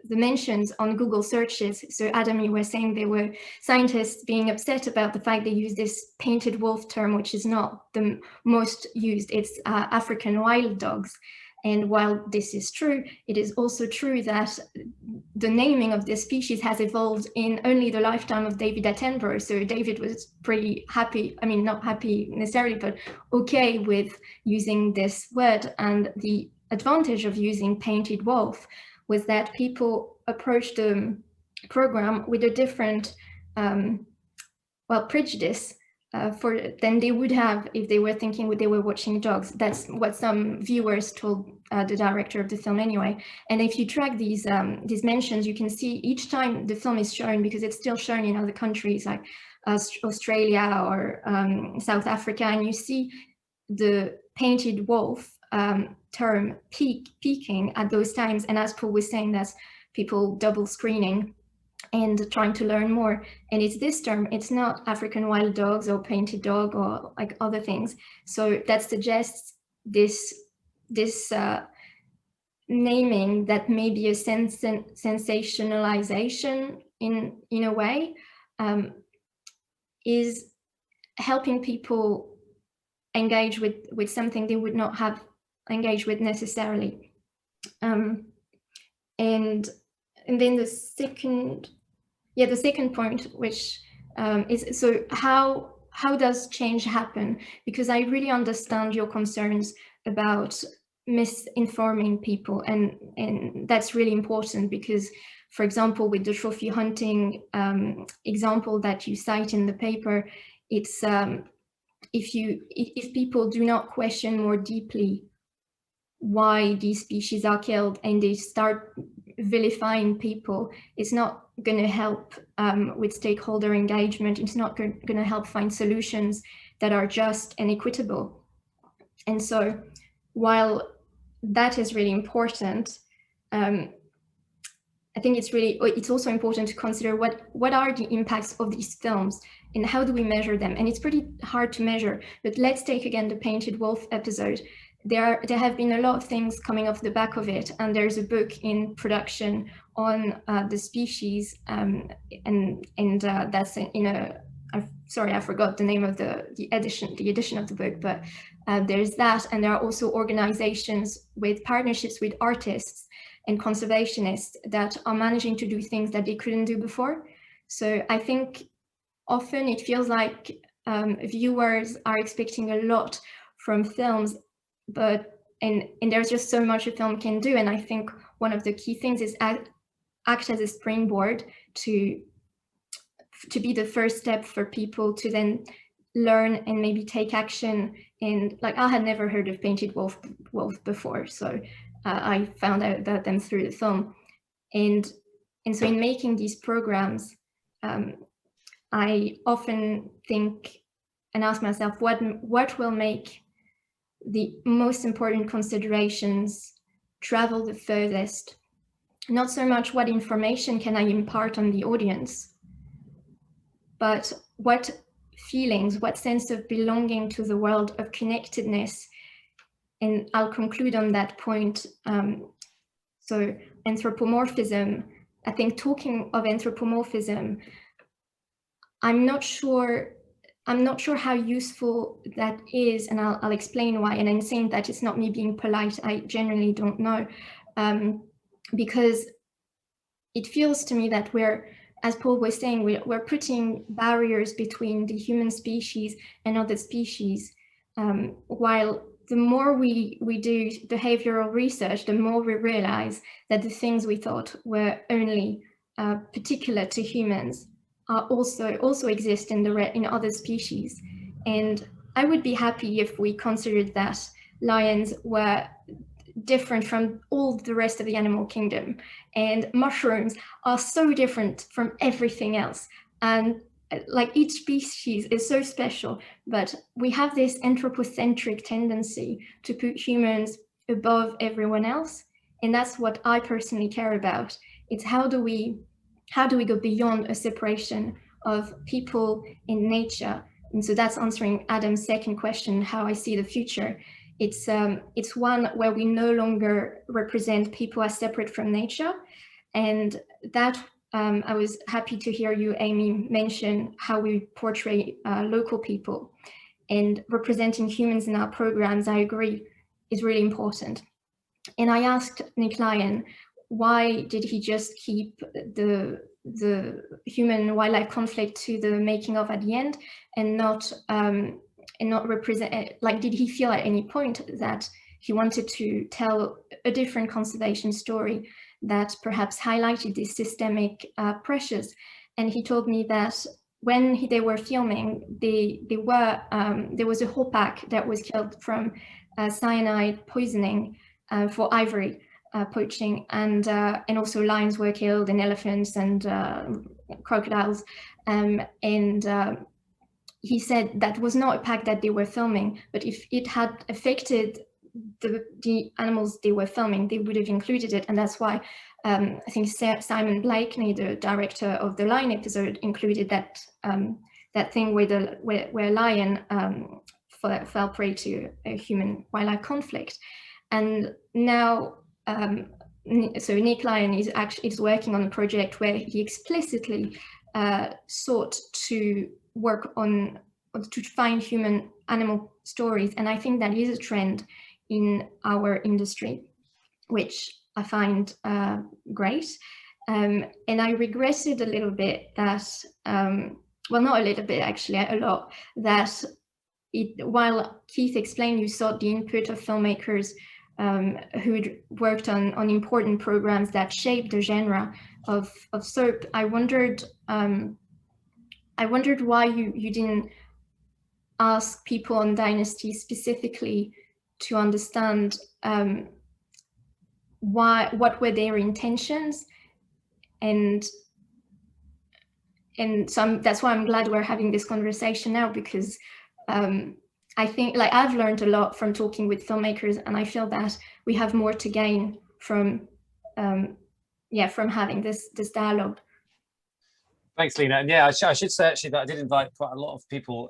mentions on Google searches. So Adam, you were saying there were scientists being upset about the fact they use this painted wolf term, which is not the most used. It's African wild dogs. And while this is true, it is also true that the naming of this species has evolved in only the lifetime of David Attenborough. So David was pretty happy, I mean, not happy necessarily, but okay with using this word. And the advantage of using painted wolf was that people approached the program with a different, prejudice than they would have if they were thinking they were watching dogs. That's what some viewers told the director of the film anyway. And if you track these mentions, you can see each time the film is shown, because it's still shown in other countries like Australia or South Africa, and you see the painted wolf term peaking at those times. And as Paul was saying, that's people double screening and trying to learn more. And it's this term, it's not African wild dogs or painted dog or like other things. So that suggests this naming that may be a sensationalization in a way, is helping people engage with something they would not have engaged with necessarily. And then the second point, which is, so how does change happen? Because I really understand your concerns about misinforming people, and that's really important, because, for example, with the trophy hunting example that you cite in the paper, it's if people do not question more deeply why these species are killed, and they start vilifying people, it's not going to help with stakeholder engagement. It's not going to help find solutions that are just and equitable. And so while that is really important, I think it's also important to consider what are the impacts of these films and how do we measure them? And it's pretty hard to measure, but let's take again the painted wolf episode. There have been a lot of things coming off the back of it, and there's a book in production on the species, and that's sorry, I forgot the name of the edition of the book, but there's that, and there are also organizations with partnerships with artists and conservationists that are managing to do things that they couldn't do before. So I think often it feels like viewers are expecting a lot from films, and there's just so much a film can do. And I think one of the key things is act as a springboard to be the first step for people to then learn and maybe take action. And like, I had never heard of Painted Wolf before, so I found out about them through the film. And so in making these programs, I often think and ask myself, what will make the most important considerations travel the furthest? Not so much what information can I impart on the audience, but what feelings, what sense of belonging to the world, of connectedness. And I'll conclude on that point. So anthropomorphism, I think talking of anthropomorphism, I'm not sure how useful that is, and I'll explain why. And I'm saying that it's not me being polite, I genuinely don't know, because it feels to me that we're, as Paul was saying, we're putting barriers between the human species and other species, while the more we do behavioral research, the more we realize that the things we thought were only particular to humans are also exist in other species. And I would be happy if we considered that lions were different from all the rest of the animal kingdom, and mushrooms are so different from everything else, and like each species is so special. But we have this anthropocentric tendency to put humans above everyone else, and that's what I personally care about. It's how do we go beyond a separation of people in nature? And so that's answering Adam's second question, how I see the future. It's one where we no longer represent people as separate from nature. And that I was happy to hear you, Amy, mention how we portray local people, and representing humans in our programs, I agree, is really important. And I asked Nick Lyon, why did he just keep the human wildlife conflict to the making of at the end, and not represent, like, did he feel at any point that he wanted to tell a different conservation story that perhaps highlighted these systemic pressures? And he told me that when they were filming, there was a whole pack that was killed from cyanide poisoning for ivory poaching, and also lions were killed, and elephants and crocodiles, and he said that was not a pack that they were filming, but if it had affected the animals they were filming, they would have included it. And that's why I think Simon Blakeney, the director of the lion episode, included that thing where a lion fell prey to a human wildlife conflict. And now so Nick Lyon is working on a project where he explicitly sought to work on to find human animal stories, and I think that is a trend in our industry, which I find great. And I regretted a little bit that, well, not a little bit, actually, a lot, that while Keith explained you sought the input of filmmakers who'd worked on important programs that shaped the genre of soap, I wondered why you didn't ask people on Dynasties specifically to understand what were their intentions, and so that's why I'm glad we're having this conversation now, because I think, like, I've learned a lot from talking with filmmakers, and I feel that we have more to gain from having this dialogue. Thanks, Lena. And yeah, I should say actually that I did invite quite a lot of people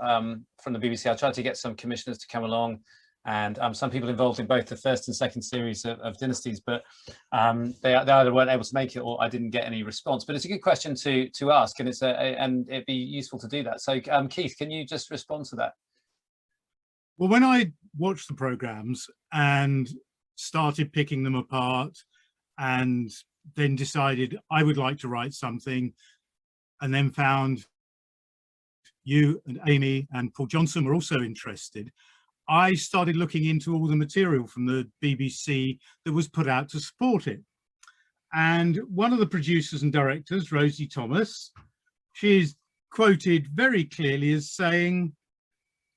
from the BBC. I tried to get some commissioners to come along, and some people involved in both the first and second series of Dynasties, but they either weren't able to make it or I didn't get any response. But it's a good question to ask, and it'd be useful to do that. So Keith, can you just respond to that? Well, when I watched the programmes and started picking them apart, and then decided I would like to write something, and then found you and Amy and Paul Johnson were also interested, I started looking into all the material from the BBC that was put out to support it. And one of the producers and directors, Rosie Thomas, she is quoted very clearly as saying,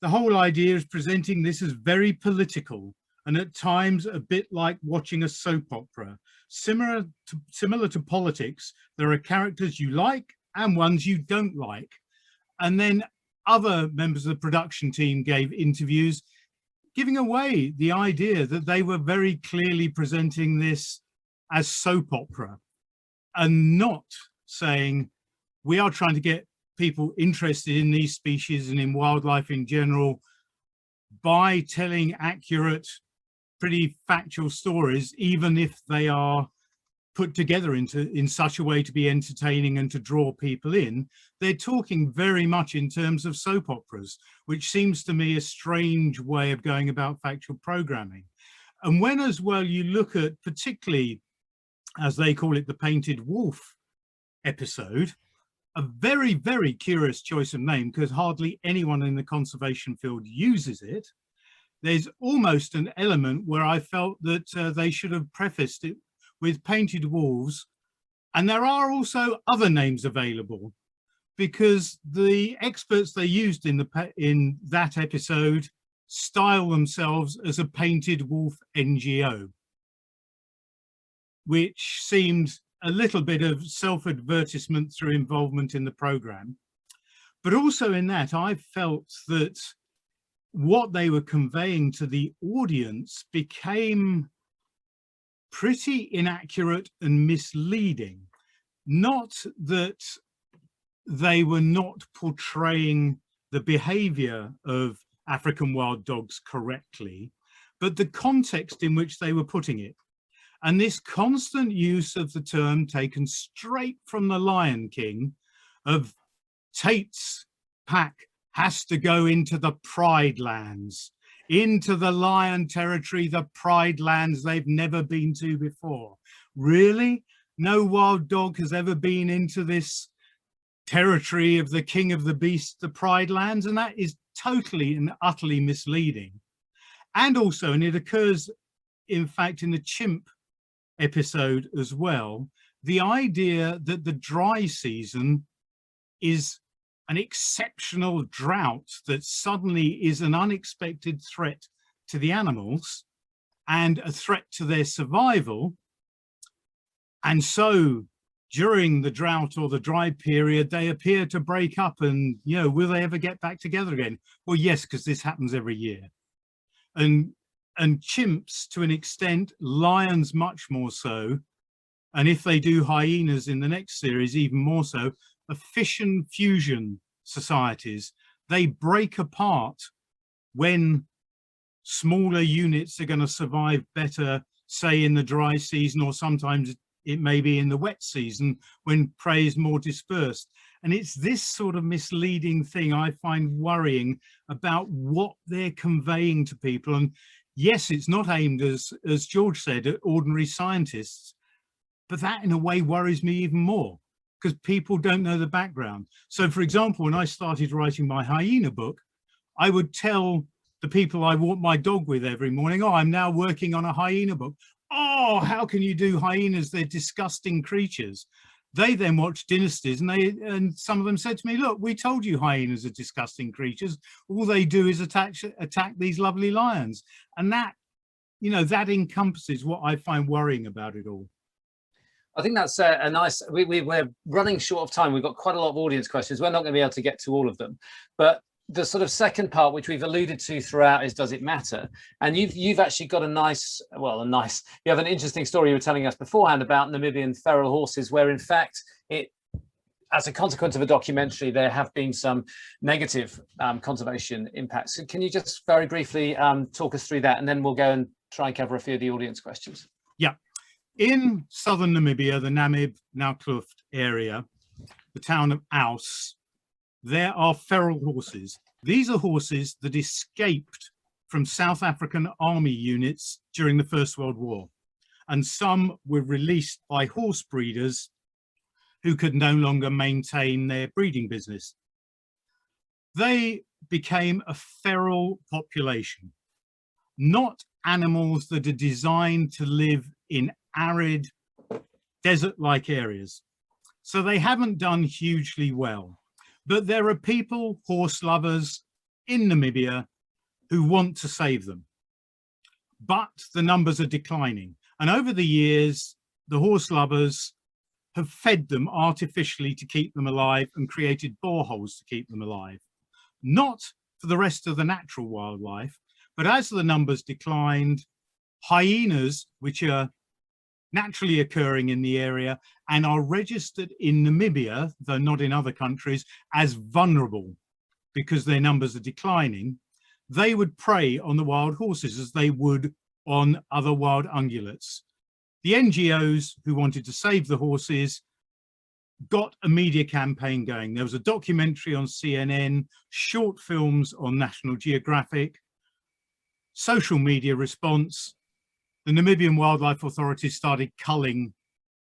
the whole idea is presenting this as very political and at times a bit like watching a soap opera. Similar to politics, there are characters you like and ones you don't like. And then other members of the production team gave interviews giving away the idea that they were very clearly presenting this as soap opera and not saying, we are trying to get people interested in these species and in wildlife in general by telling accurate, pretty factual stories, even if they are put together in such a way to be entertaining and to draw people in. They're talking very much in terms of soap operas, which seems to me a strange way of going about factual programming. And when as well you look at, particularly as they call it, the Painted Wolf episode, a very, very curious choice of name because hardly anyone in the conservation field uses it. There's almost an element where I felt that they should have prefaced it with Painted Wolves. And there are also other names available because the experts they used in that episode style themselves as a Painted Wolf NGO, which seemed a little bit of self-advertisement through involvement in the programme. But also in that, I felt that what they were conveying to the audience became pretty inaccurate and misleading. Not that they were not portraying the behaviour of African wild dogs correctly, but the context in which they were putting it. And this constant use of the term taken straight from the Lion King of Tate's pack has to go into the Pride Lands, into the lion territory, the Pride Lands they've never been to before. Really? No wild dog has ever been into this territory of the King of the Beasts, the Pride Lands, and that is totally and utterly misleading. And also, and it occurs, in fact, in the chimp episode as well, the idea that the dry season is an exceptional drought that suddenly is an unexpected threat to the animals and a threat to their survival. And so during the drought or the dry period, they appear to break up and, you know, will they ever get back together again? Well, yes, because this happens every year. And chimps to an extent, lions much more so. And if they do hyenas in the next series, even more so, are fission fusion societies. They break apart when smaller units are going to survive better, say in the dry season, or sometimes it may be in the wet season when prey is more dispersed. And it's this sort of misleading thing I find worrying about what they're conveying to people. And yes, it's not aimed, as George said, at ordinary scientists, but that in a way worries me even more because people don't know the background. So for example, when I started writing my hyena book, I would tell the people I walk my dog with every morning, oh, I'm now working on a hyena book. Oh, how can you do hyenas? They're disgusting creatures. They then watched Dynasties and some of them said to me, look, we told you hyenas are disgusting creatures. All they do is attack these lovely lions. And that, you know, that encompasses what I find worrying about it all. I think that's a nice, we're running short of time. We've got quite a lot of audience questions. We're not going to be able to get to all of them, but the sort of second part, which we've alluded to throughout, is does it matter? And you've actually got you have an interesting story you were telling us beforehand about Namibian feral horses, where in fact as a consequence of a documentary, there have been some negative conservation impacts. So can you just very briefly talk us through that, and then we'll go and try and cover a few of the audience questions. Yeah, in southern Namibia, the Namib-Naukluft area, the town of Aus, there are feral horses. These are horses that escaped from South African army units during the First World War. And some were released by horse breeders who could no longer maintain their breeding business. They became a feral population, not animals that are designed to live in arid, desert-like areas. So they haven't done hugely well. But there are people, horse lovers in Namibia, who want to save them. But the numbers are declining. And over the years, the horse lovers have fed them artificially to keep them alive and created boreholes to keep them alive. Not for the rest of the natural wildlife, but as the numbers declined, hyenas, which are naturally occurring in the area and are registered in Namibia, though not in other countries, as vulnerable because their numbers are declining, they would prey on the wild horses as they would on other wild ungulates. The NGOs who wanted to save the horses got a media campaign going. There was a documentary on CNN, short films on National Geographic, social media response. The Namibian Wildlife Authority started culling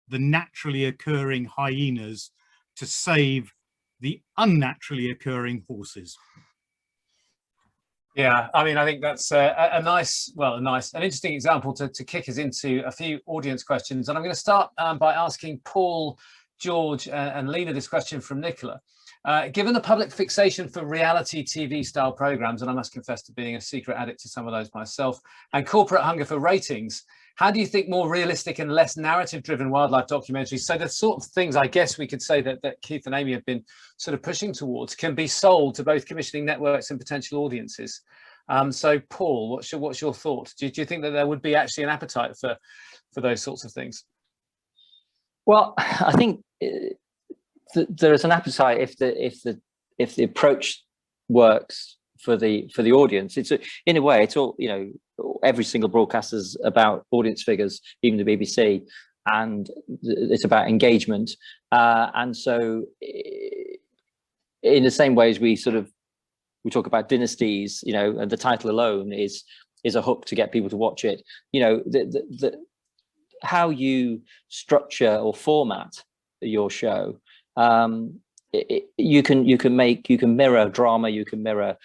the naturally occurring hyenas to save the unnaturally occurring horses. Yeah, I mean, I think that's an interesting example to kick us into a few audience questions. And I'm going to start by asking Paul, George and Lena this question from Nicola. Given the public fixation for reality TV style programs, and I must confess to being a secret addict to some of those myself, and corporate hunger for ratings, how do you think more realistic and less narrative driven wildlife documentaries, so the sort of things I guess we could say that Keith and Amy have been sort of pushing towards, can be sold to both commissioning networks and potential audiences? So Paul, what's your thought? Do you think that there would be actually an appetite for those sorts of things? Well, I think there is an appetite if the approach works for the audience. In a way, it's all, you know, every single broadcast is about audience figures, even the BBC, and it's about engagement. And so, in the same way as we talk about Dynasties, you know, and the title alone is a hook to get people to watch it. You know, how you structure or format your show, you can mirror drama, you can mirror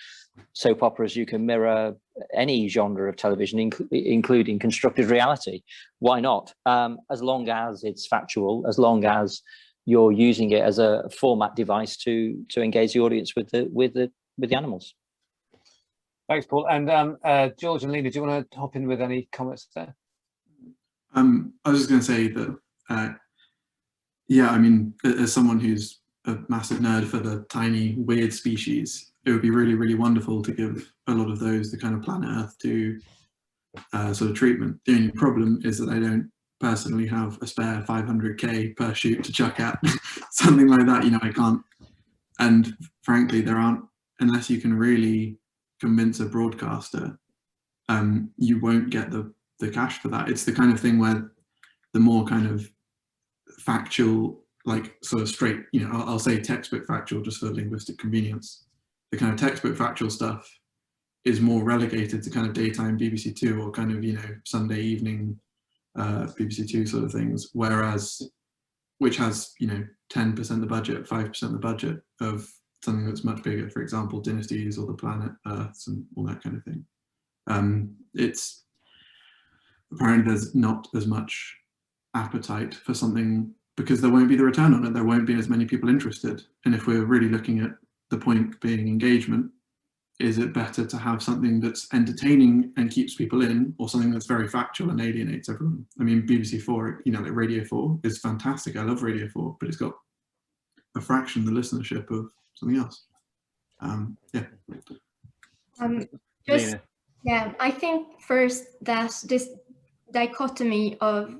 soap operas, you can mirror any genre of television, including constructed reality. Why not? As long as it's factual, as long as you're using it as a format device to engage the audience with the animals. Thanks, Paul. And George and Lena, do you want to hop in with any comments there? I was just going to say that, yeah, I mean, as someone who's a massive nerd for the tiny, weird species, it would be really, really wonderful to give a lot of those the kind of planet Earth to sort of treatment. The only problem is that I don't personally have a spare 500k per shoot to chuck at something like that. You know, I can't. And frankly, there aren't, unless you can really convince a broadcaster, you won't get the cash for that. It's the kind of thing where the more kind of factual, like sort of straight, you know, I'll say textbook factual just for linguistic convenience. The kind of textbook factual stuff is more relegated to kind of daytime BBC Two or kind of, you know, Sunday evening BBC Two sort of things, whereas, which has, you know, 10% the budget, 5% the budget of something that's much bigger, for example, Dynasties or the planet Earths and all that kind of thing. It's apparently there's not as much appetite for something because there won't be the return on it. There won't be as many people interested. And if we're really looking at the point being engagement, is it better to have something that's entertaining and keeps people in, or something that's very factual and alienates everyone? I mean, BBC 4, you know, like Radio 4 is fantastic. I love Radio 4, but it's got a fraction of the listenership of something else. Yeah, I think first that this dichotomy of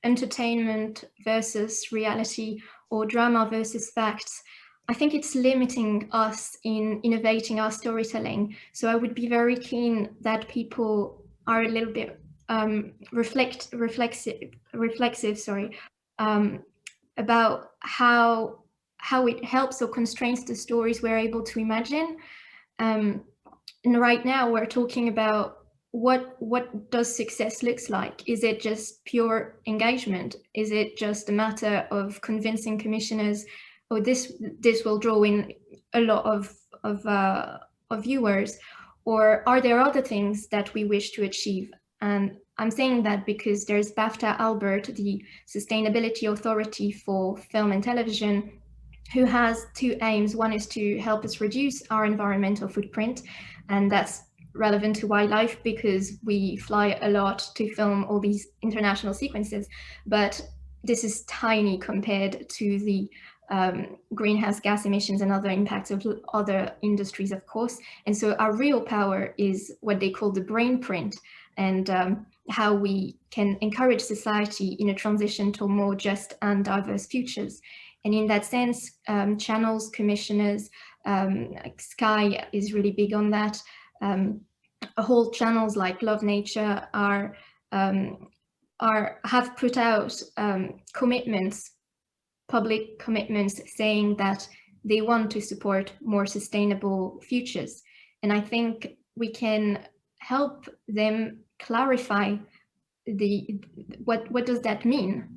entertainment versus reality or drama versus facts, I think it's limiting us in innovating our storytelling. So I would be very keen that people are a little bit reflexive, about how it helps or constrains the stories we're able to imagine. And right now we're talking about what does success looks like? Is it just pure engagement? Is it just a matter of convincing commissioners, oh, this will draw in a lot of viewers, or are there other things that we wish to achieve? And I'm saying that because there's BAFTA Albert, the Sustainability Authority for Film and Television, who has two aims. One is to help us reduce our environmental footprint, and that's relevant to wildlife because we fly a lot to film all these international sequences, but this is tiny compared to the greenhouse gas emissions and other impacts of other industries, of course. And so our real power is what they call the brain print, and how we can encourage society in a transition to more just and diverse futures. And in that sense, channels, commissioners, like Sky is really big on that. Whole channels like Love Nature have put out commitments, public commitments, saying that they want to support more sustainable futures. And I think we can help them clarify what does that mean,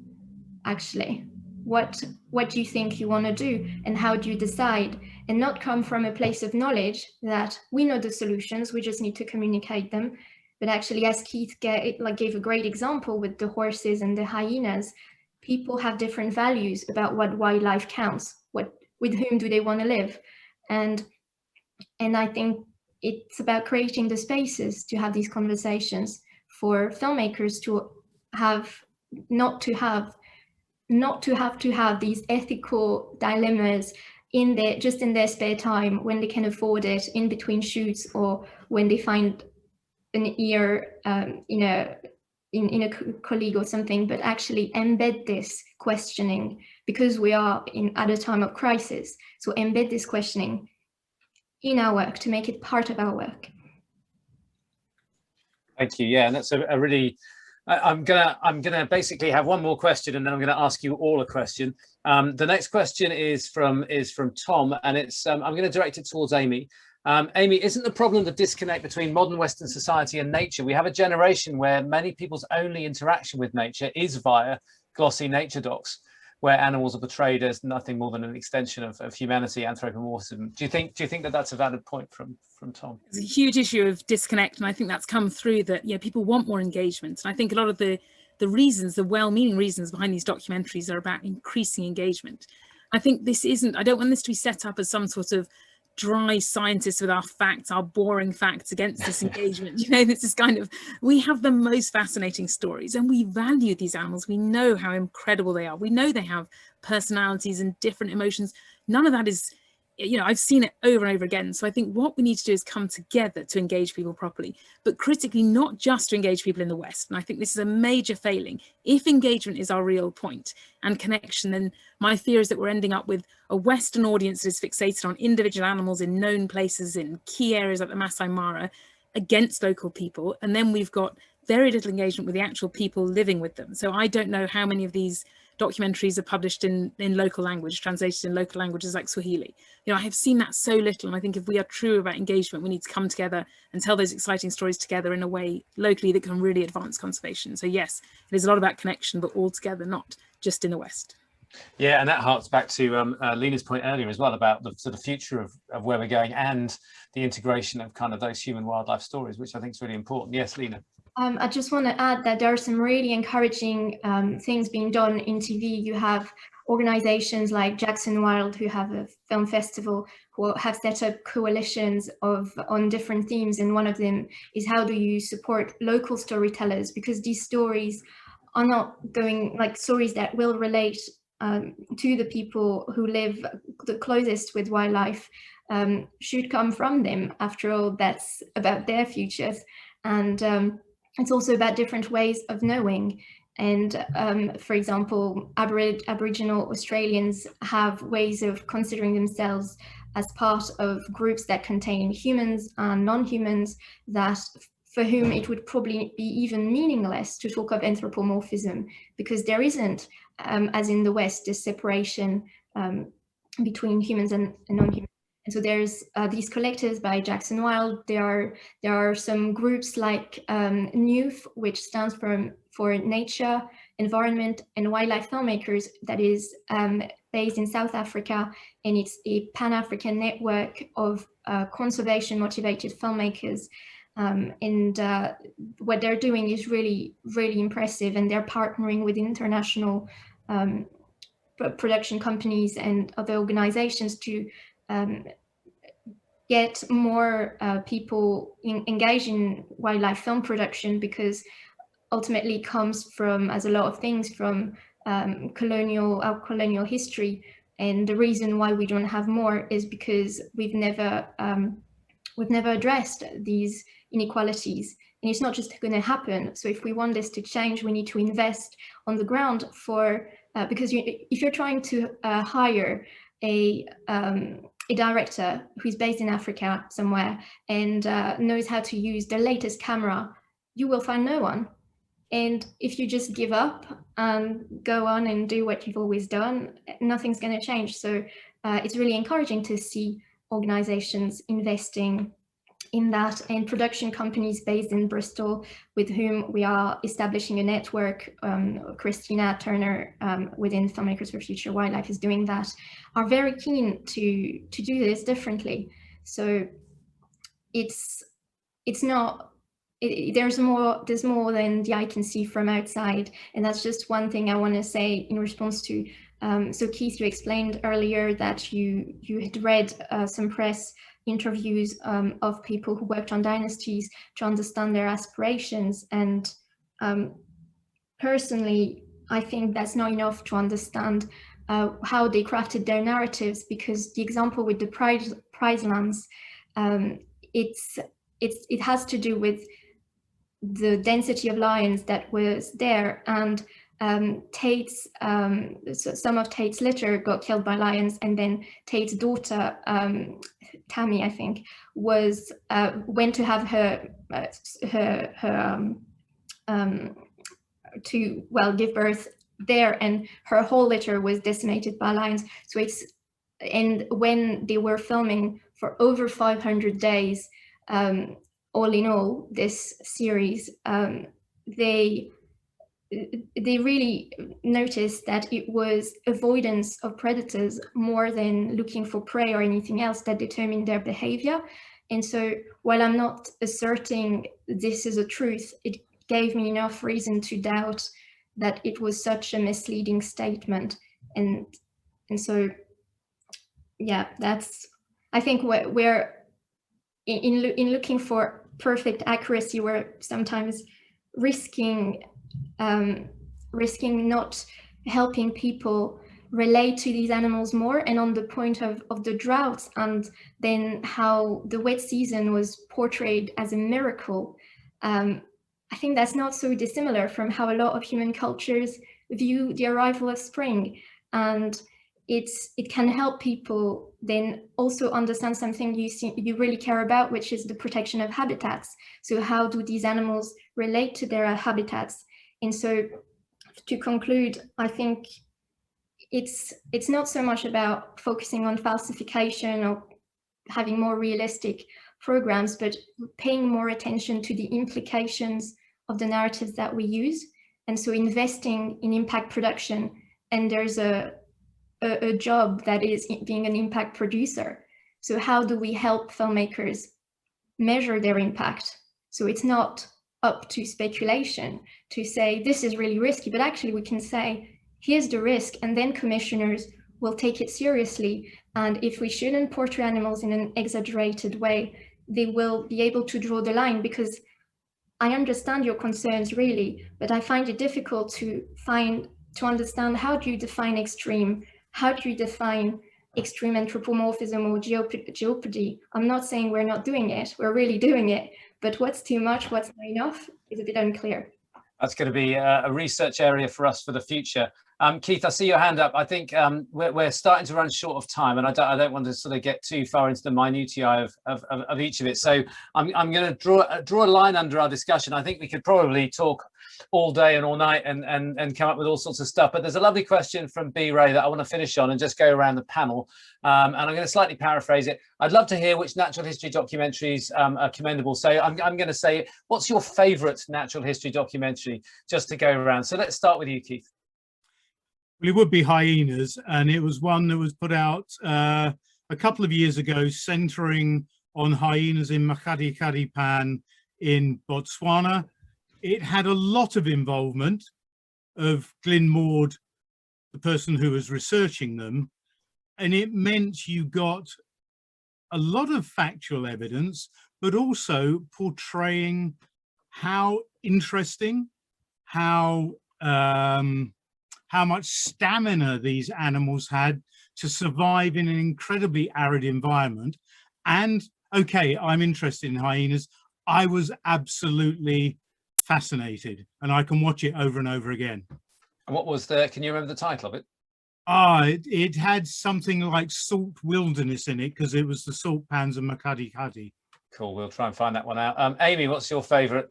actually? What do you think you want to do, and how do you decide? And not come from a place of knowledge that we know the solutions, we just need to communicate them. But actually, as Keith gave a great example with the horses and the hyenas, people have different values about what wildlife counts, with whom do they want to live. And I think it's about creating the spaces to have these conversations for filmmakers to have, not to have these ethical dilemmas in their spare time, when they can afford it, in between shoots, or when they find an ear in a colleague or something, but actually embed this questioning, because we are at a time of crisis. So embed this questioning in our work to make it part of our work. Thank you. Yeah, and that's a really. I'm gonna basically have one more question, and then I'm gonna ask you all a question. The next question is from Tom, and it's I'm going to direct it towards Amy. Amy, isn't the problem the disconnect between modern Western society and nature? We have a generation where many people's only interaction with nature is via glossy nature docs, where animals are portrayed as nothing more than an extension of humanity, anthropomorphism. Do you think that that's a valid point from Tom? It's a huge issue of disconnect, and I think that's come through that, yeah, people want more engagement. And I think a lot of the reasons, the well-meaning reasons behind these documentaries are about increasing engagement. I think this isn't, I don't want this to be set up as some sort of dry scientists with our facts, our boring facts against this engagement. You know, this is kind of, we have the most fascinating stories and we value these animals. We know how incredible they are. We know they have personalities and different emotions. None of that is, you know, I've seen it over and over again. So I think what we need to do is come together to engage people properly, but critically, not just to engage people in the West. And I think this is a major failing. If engagement is our real point and connection, then my fear is that we're ending up with a Western audience that is fixated on individual animals in known places in key areas like the Masai Mara against local people. And then we've got very little engagement with the actual people living with them. So I don't know how many of these documentaries are published in local language, translated in local languages like Swahili. You know, I have seen that so little, and I think if we are true about engagement, we need to come together and tell those exciting stories together in a way locally that can really advance conservation. So yes, it is a lot about connection, but all together, not just in the West. Yeah, and that harks back to Lena's point earlier as well about the sort of future of where we're going and the integration of kind of those human wildlife stories, which I think is really important. Yes, Lena. I just want to add that there are some really encouraging things being done in TV. You have organizations like Jackson Wild, who have a film festival, who have set up coalitions on different themes. And one of them is, how do you support local storytellers? Because these stories are not going, like, stories that will relate to the people who live the closest with wildlife should come from them. After all, that's about their futures. And it's also about different ways of knowing. And for example, Aboriginal Australians have ways of considering themselves as part of groups that contain humans and non-humans, that for whom it would probably be even meaningless to talk of anthropomorphism, because there isn't, as in the West, this separation between humans and non-humans. And so there's these collectives by Jackson Wild. There are some groups like NEWF, which stands for Nature, Environment and Wildlife Filmmakers, that is based in South Africa, and it's a Pan-African network of conservation motivated filmmakers. What they're doing is really, really impressive, and they're partnering with international production companies and other organizations to get more people engaged in wildlife film production, because ultimately it comes from, as a lot of things, from our colonial history. And the reason why we don't have more is because we've never addressed these inequalities, and it's not just going to happen. So if we want this to change, we need to invest on the ground for because if you're trying to hire a director who's based in Africa somewhere and knows how to use the latest camera, you will find no one. And if you just give up and go on and do what you've always done, nothing's going to change. So it's really encouraging to see organizations investing in that, and production companies based in Bristol with whom we are establishing a network. Christina Turner within Filmmakers for Future Wildlife is doing that, are very keen to do this differently. So it's not, there's more than the eye can see from outside. And that's just one thing I want to say in response to, so Keith, you explained earlier that you had read some press interviews of people who worked on Dynasties to understand their aspirations. And personally, I think that's not enough to understand how they crafted their narratives, because the example with the prize lands, it has to do with the density of lions that was there, and Tate's some of Tate's litter got killed by lions, and then Tate's daughter Tammy, I think, was went to have her to give birth there, and her whole litter was decimated by lions. So and when they were filming for over 500 days, all in all, this series, they really noticed that it was avoidance of predators more than looking for prey or anything else that determined their behavior. And so while I'm not asserting this is a truth, it gave me enough reason to doubt that it was such a misleading statement. And so, yeah, that's, I think we're in looking for perfect accuracy, we're sometimes risking not helping people relate to these animals more. And on the point of the drought, and then how the wet season was portrayed as a miracle, I think that's not so dissimilar from how a lot of human cultures view the arrival of spring. And it can help people then also understand something you really care about, which is the protection of habitats. So how do these animals relate to their habitats? And so to conclude, I think it's not so much about focusing on falsification or having more realistic programs, but paying more attention to the implications of the narratives that we use. And so investing in impact production, and there's a job that is being an impact producer. So how do we help filmmakers measure their impact? So it's not up to speculation to say this is really risky, but actually we can say here's the risk, and then commissioners will take it seriously. And if we shouldn't portray animals in an exaggerated way, they will be able to draw the line. Because I understand your concerns really, but I find it difficult to understand, how do you define extreme? How do you define extreme anthropomorphism or jeopardy? I'm not saying we're not doing it, we're really doing it, but what's too much, what's not enough is a bit unclear. That's going to be a research area for us for the future. Keith, I see your hand up. I think we're starting to run short of time, and I don't want to sort of get too far into the minutiae of each of it. So I'm going to draw a line under our discussion. I think we could probably talk all day and all night and come up with all sorts of stuff. But there's a lovely question from B. Ray that I want to finish on and just go around the panel. And I'm going to slightly paraphrase it. I'd love to hear which natural history documentaries are commendable. So I'm going to say, what's your favourite natural history documentary, just to go around? So let's start with you, Keith. Well, it would be Hyenas, and it was one that was put out a couple of years ago, centering on hyenas in Makgadikgadi Pan in Botswana. It had a lot of involvement of Glyn Maud, the person who was researching them, and it meant you got a lot of factual evidence, but also portraying how interesting, how much stamina these animals had to survive in an incredibly arid environment. And okay, I'm interested in hyenas. I was absolutely fascinated, and I can watch it over and over again. And what was can you remember the title of it? It had something like Salt Wilderness in it, because it was the salt pans of Makgadikgadi. Cool, we'll try and find that one out. Amy, what's your favourite?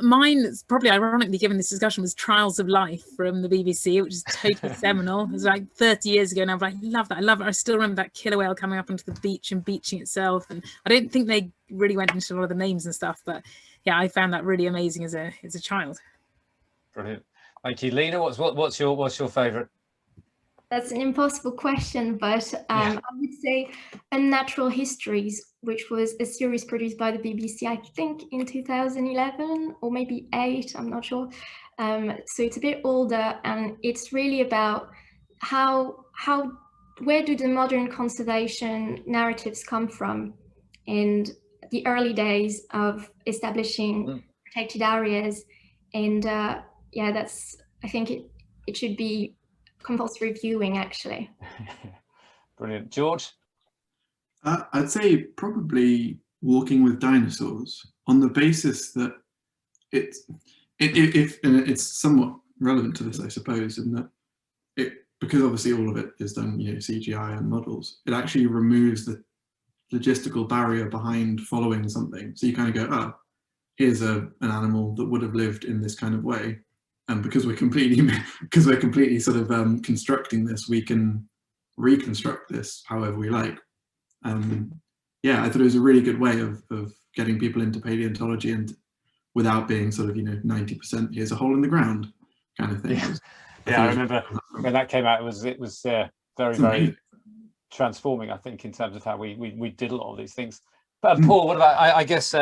Mine, probably ironically given this discussion, was Trials of Life from the BBC, which is totally seminal. It was like 30 years ago now, but I love that. I love it. I still remember that killer whale coming up onto the beach and beaching itself. And I don't think they really went into a lot of the names and stuff, but yeah, I found that really amazing as a child. Brilliant. Thank you. Lena, what's your favourite? That's an impossible question, but I would say Unnatural Histories, which was a series produced by the BBC, I think in 2011 or maybe 8, I'm not sure. So it's a bit older, and it's really about where do the modern conservation narratives come from, and the early days of establishing protected areas. And yeah, I think it should be compulsory viewing, actually. Brilliant. George? I'd say probably Walking with Dinosaurs, on the basis that it's somewhat relevant to this, I suppose, in that because obviously all of it is done, CGI and models, it actually removes the logistical barrier behind following something. So you kind of go, oh, here's an animal that would have lived in this kind of way. And because we're completely sort of constructing this, we can reconstruct this however we like. Yeah, I thought it was a really good way of getting people into paleontology, and without being sort of 90% here's a hole in the ground kind of thing. Yeah, I remember when that came out. It was very transforming, I think, in terms of how we did a lot of these things. But Paul, what about? I guess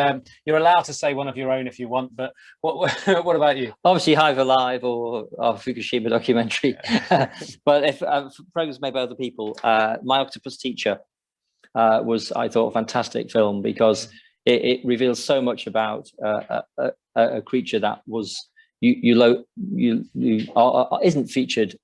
you're allowed to say one of your own if you want, but what about you? Obviously, Hive Alive or Fukushima documentary. Yeah. But if programs made by other people, My Octopus Teacher was, I thought, a fantastic film, because it reveals so much about a creature that was isn't featured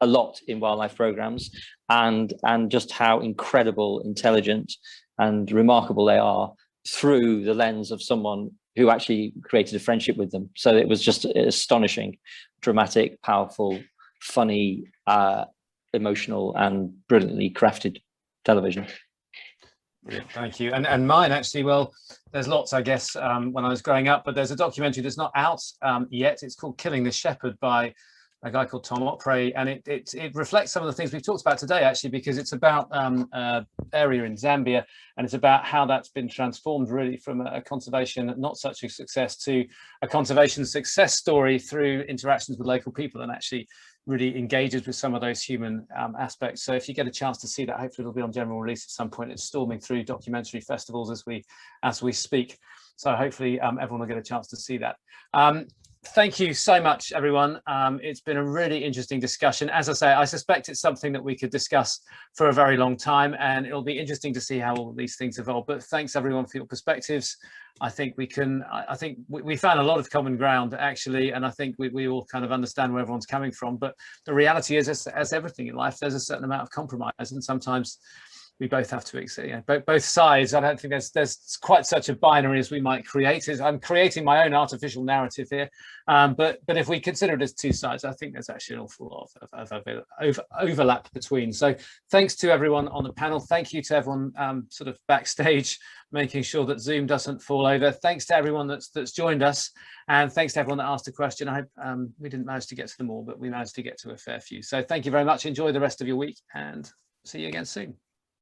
a lot in wildlife programs, and just how incredible, intelligent, and remarkable they are through the lens of someone who actually created a friendship with them. So it was just astonishing, dramatic, powerful, funny, emotional, and brilliantly crafted television. Brilliant, thank you. And mine, actually, well, there's lots, I guess, when I was growing up, but there's a documentary that's not out yet. It's called Killing the Shepherd by a guy called Tom Opre, and it reflects some of the things we've talked about today, actually, because it's about an area in Zambia, and it's about how that's been transformed really from a conservation not such a success to a conservation success story through interactions with local people, and actually really engages with some of those human aspects. So if you get a chance to see that, hopefully it'll be on general release at some point. It's storming through documentary festivals as we speak. So hopefully everyone will get a chance to see that. Thank you so much, everyone. It's been a really interesting discussion. As I say, I suspect it's something that we could discuss for a very long time, and it'll be interesting to see how all these things evolve. But thanks, everyone, for your perspectives. I think we found a lot of common ground, actually, and I think we all kind of understand where everyone's coming from. But the reality is, as everything in life, there's a certain amount of compromise, and sometimes we both have to accept, both sides. I don't think there's quite such a binary as we might create. I'm creating my own artificial narrative here, but if we consider it as two sides, I think there's actually an awful lot of overlap between. So thanks to everyone on the panel. Thank you to everyone sort of backstage, making sure that Zoom doesn't fall over. Thanks to everyone that's joined us, and thanks to everyone that asked a question. I hope we didn't manage to get to them all, but we managed to get to a fair few. So thank you very much. Enjoy the rest of your week, and see you again soon.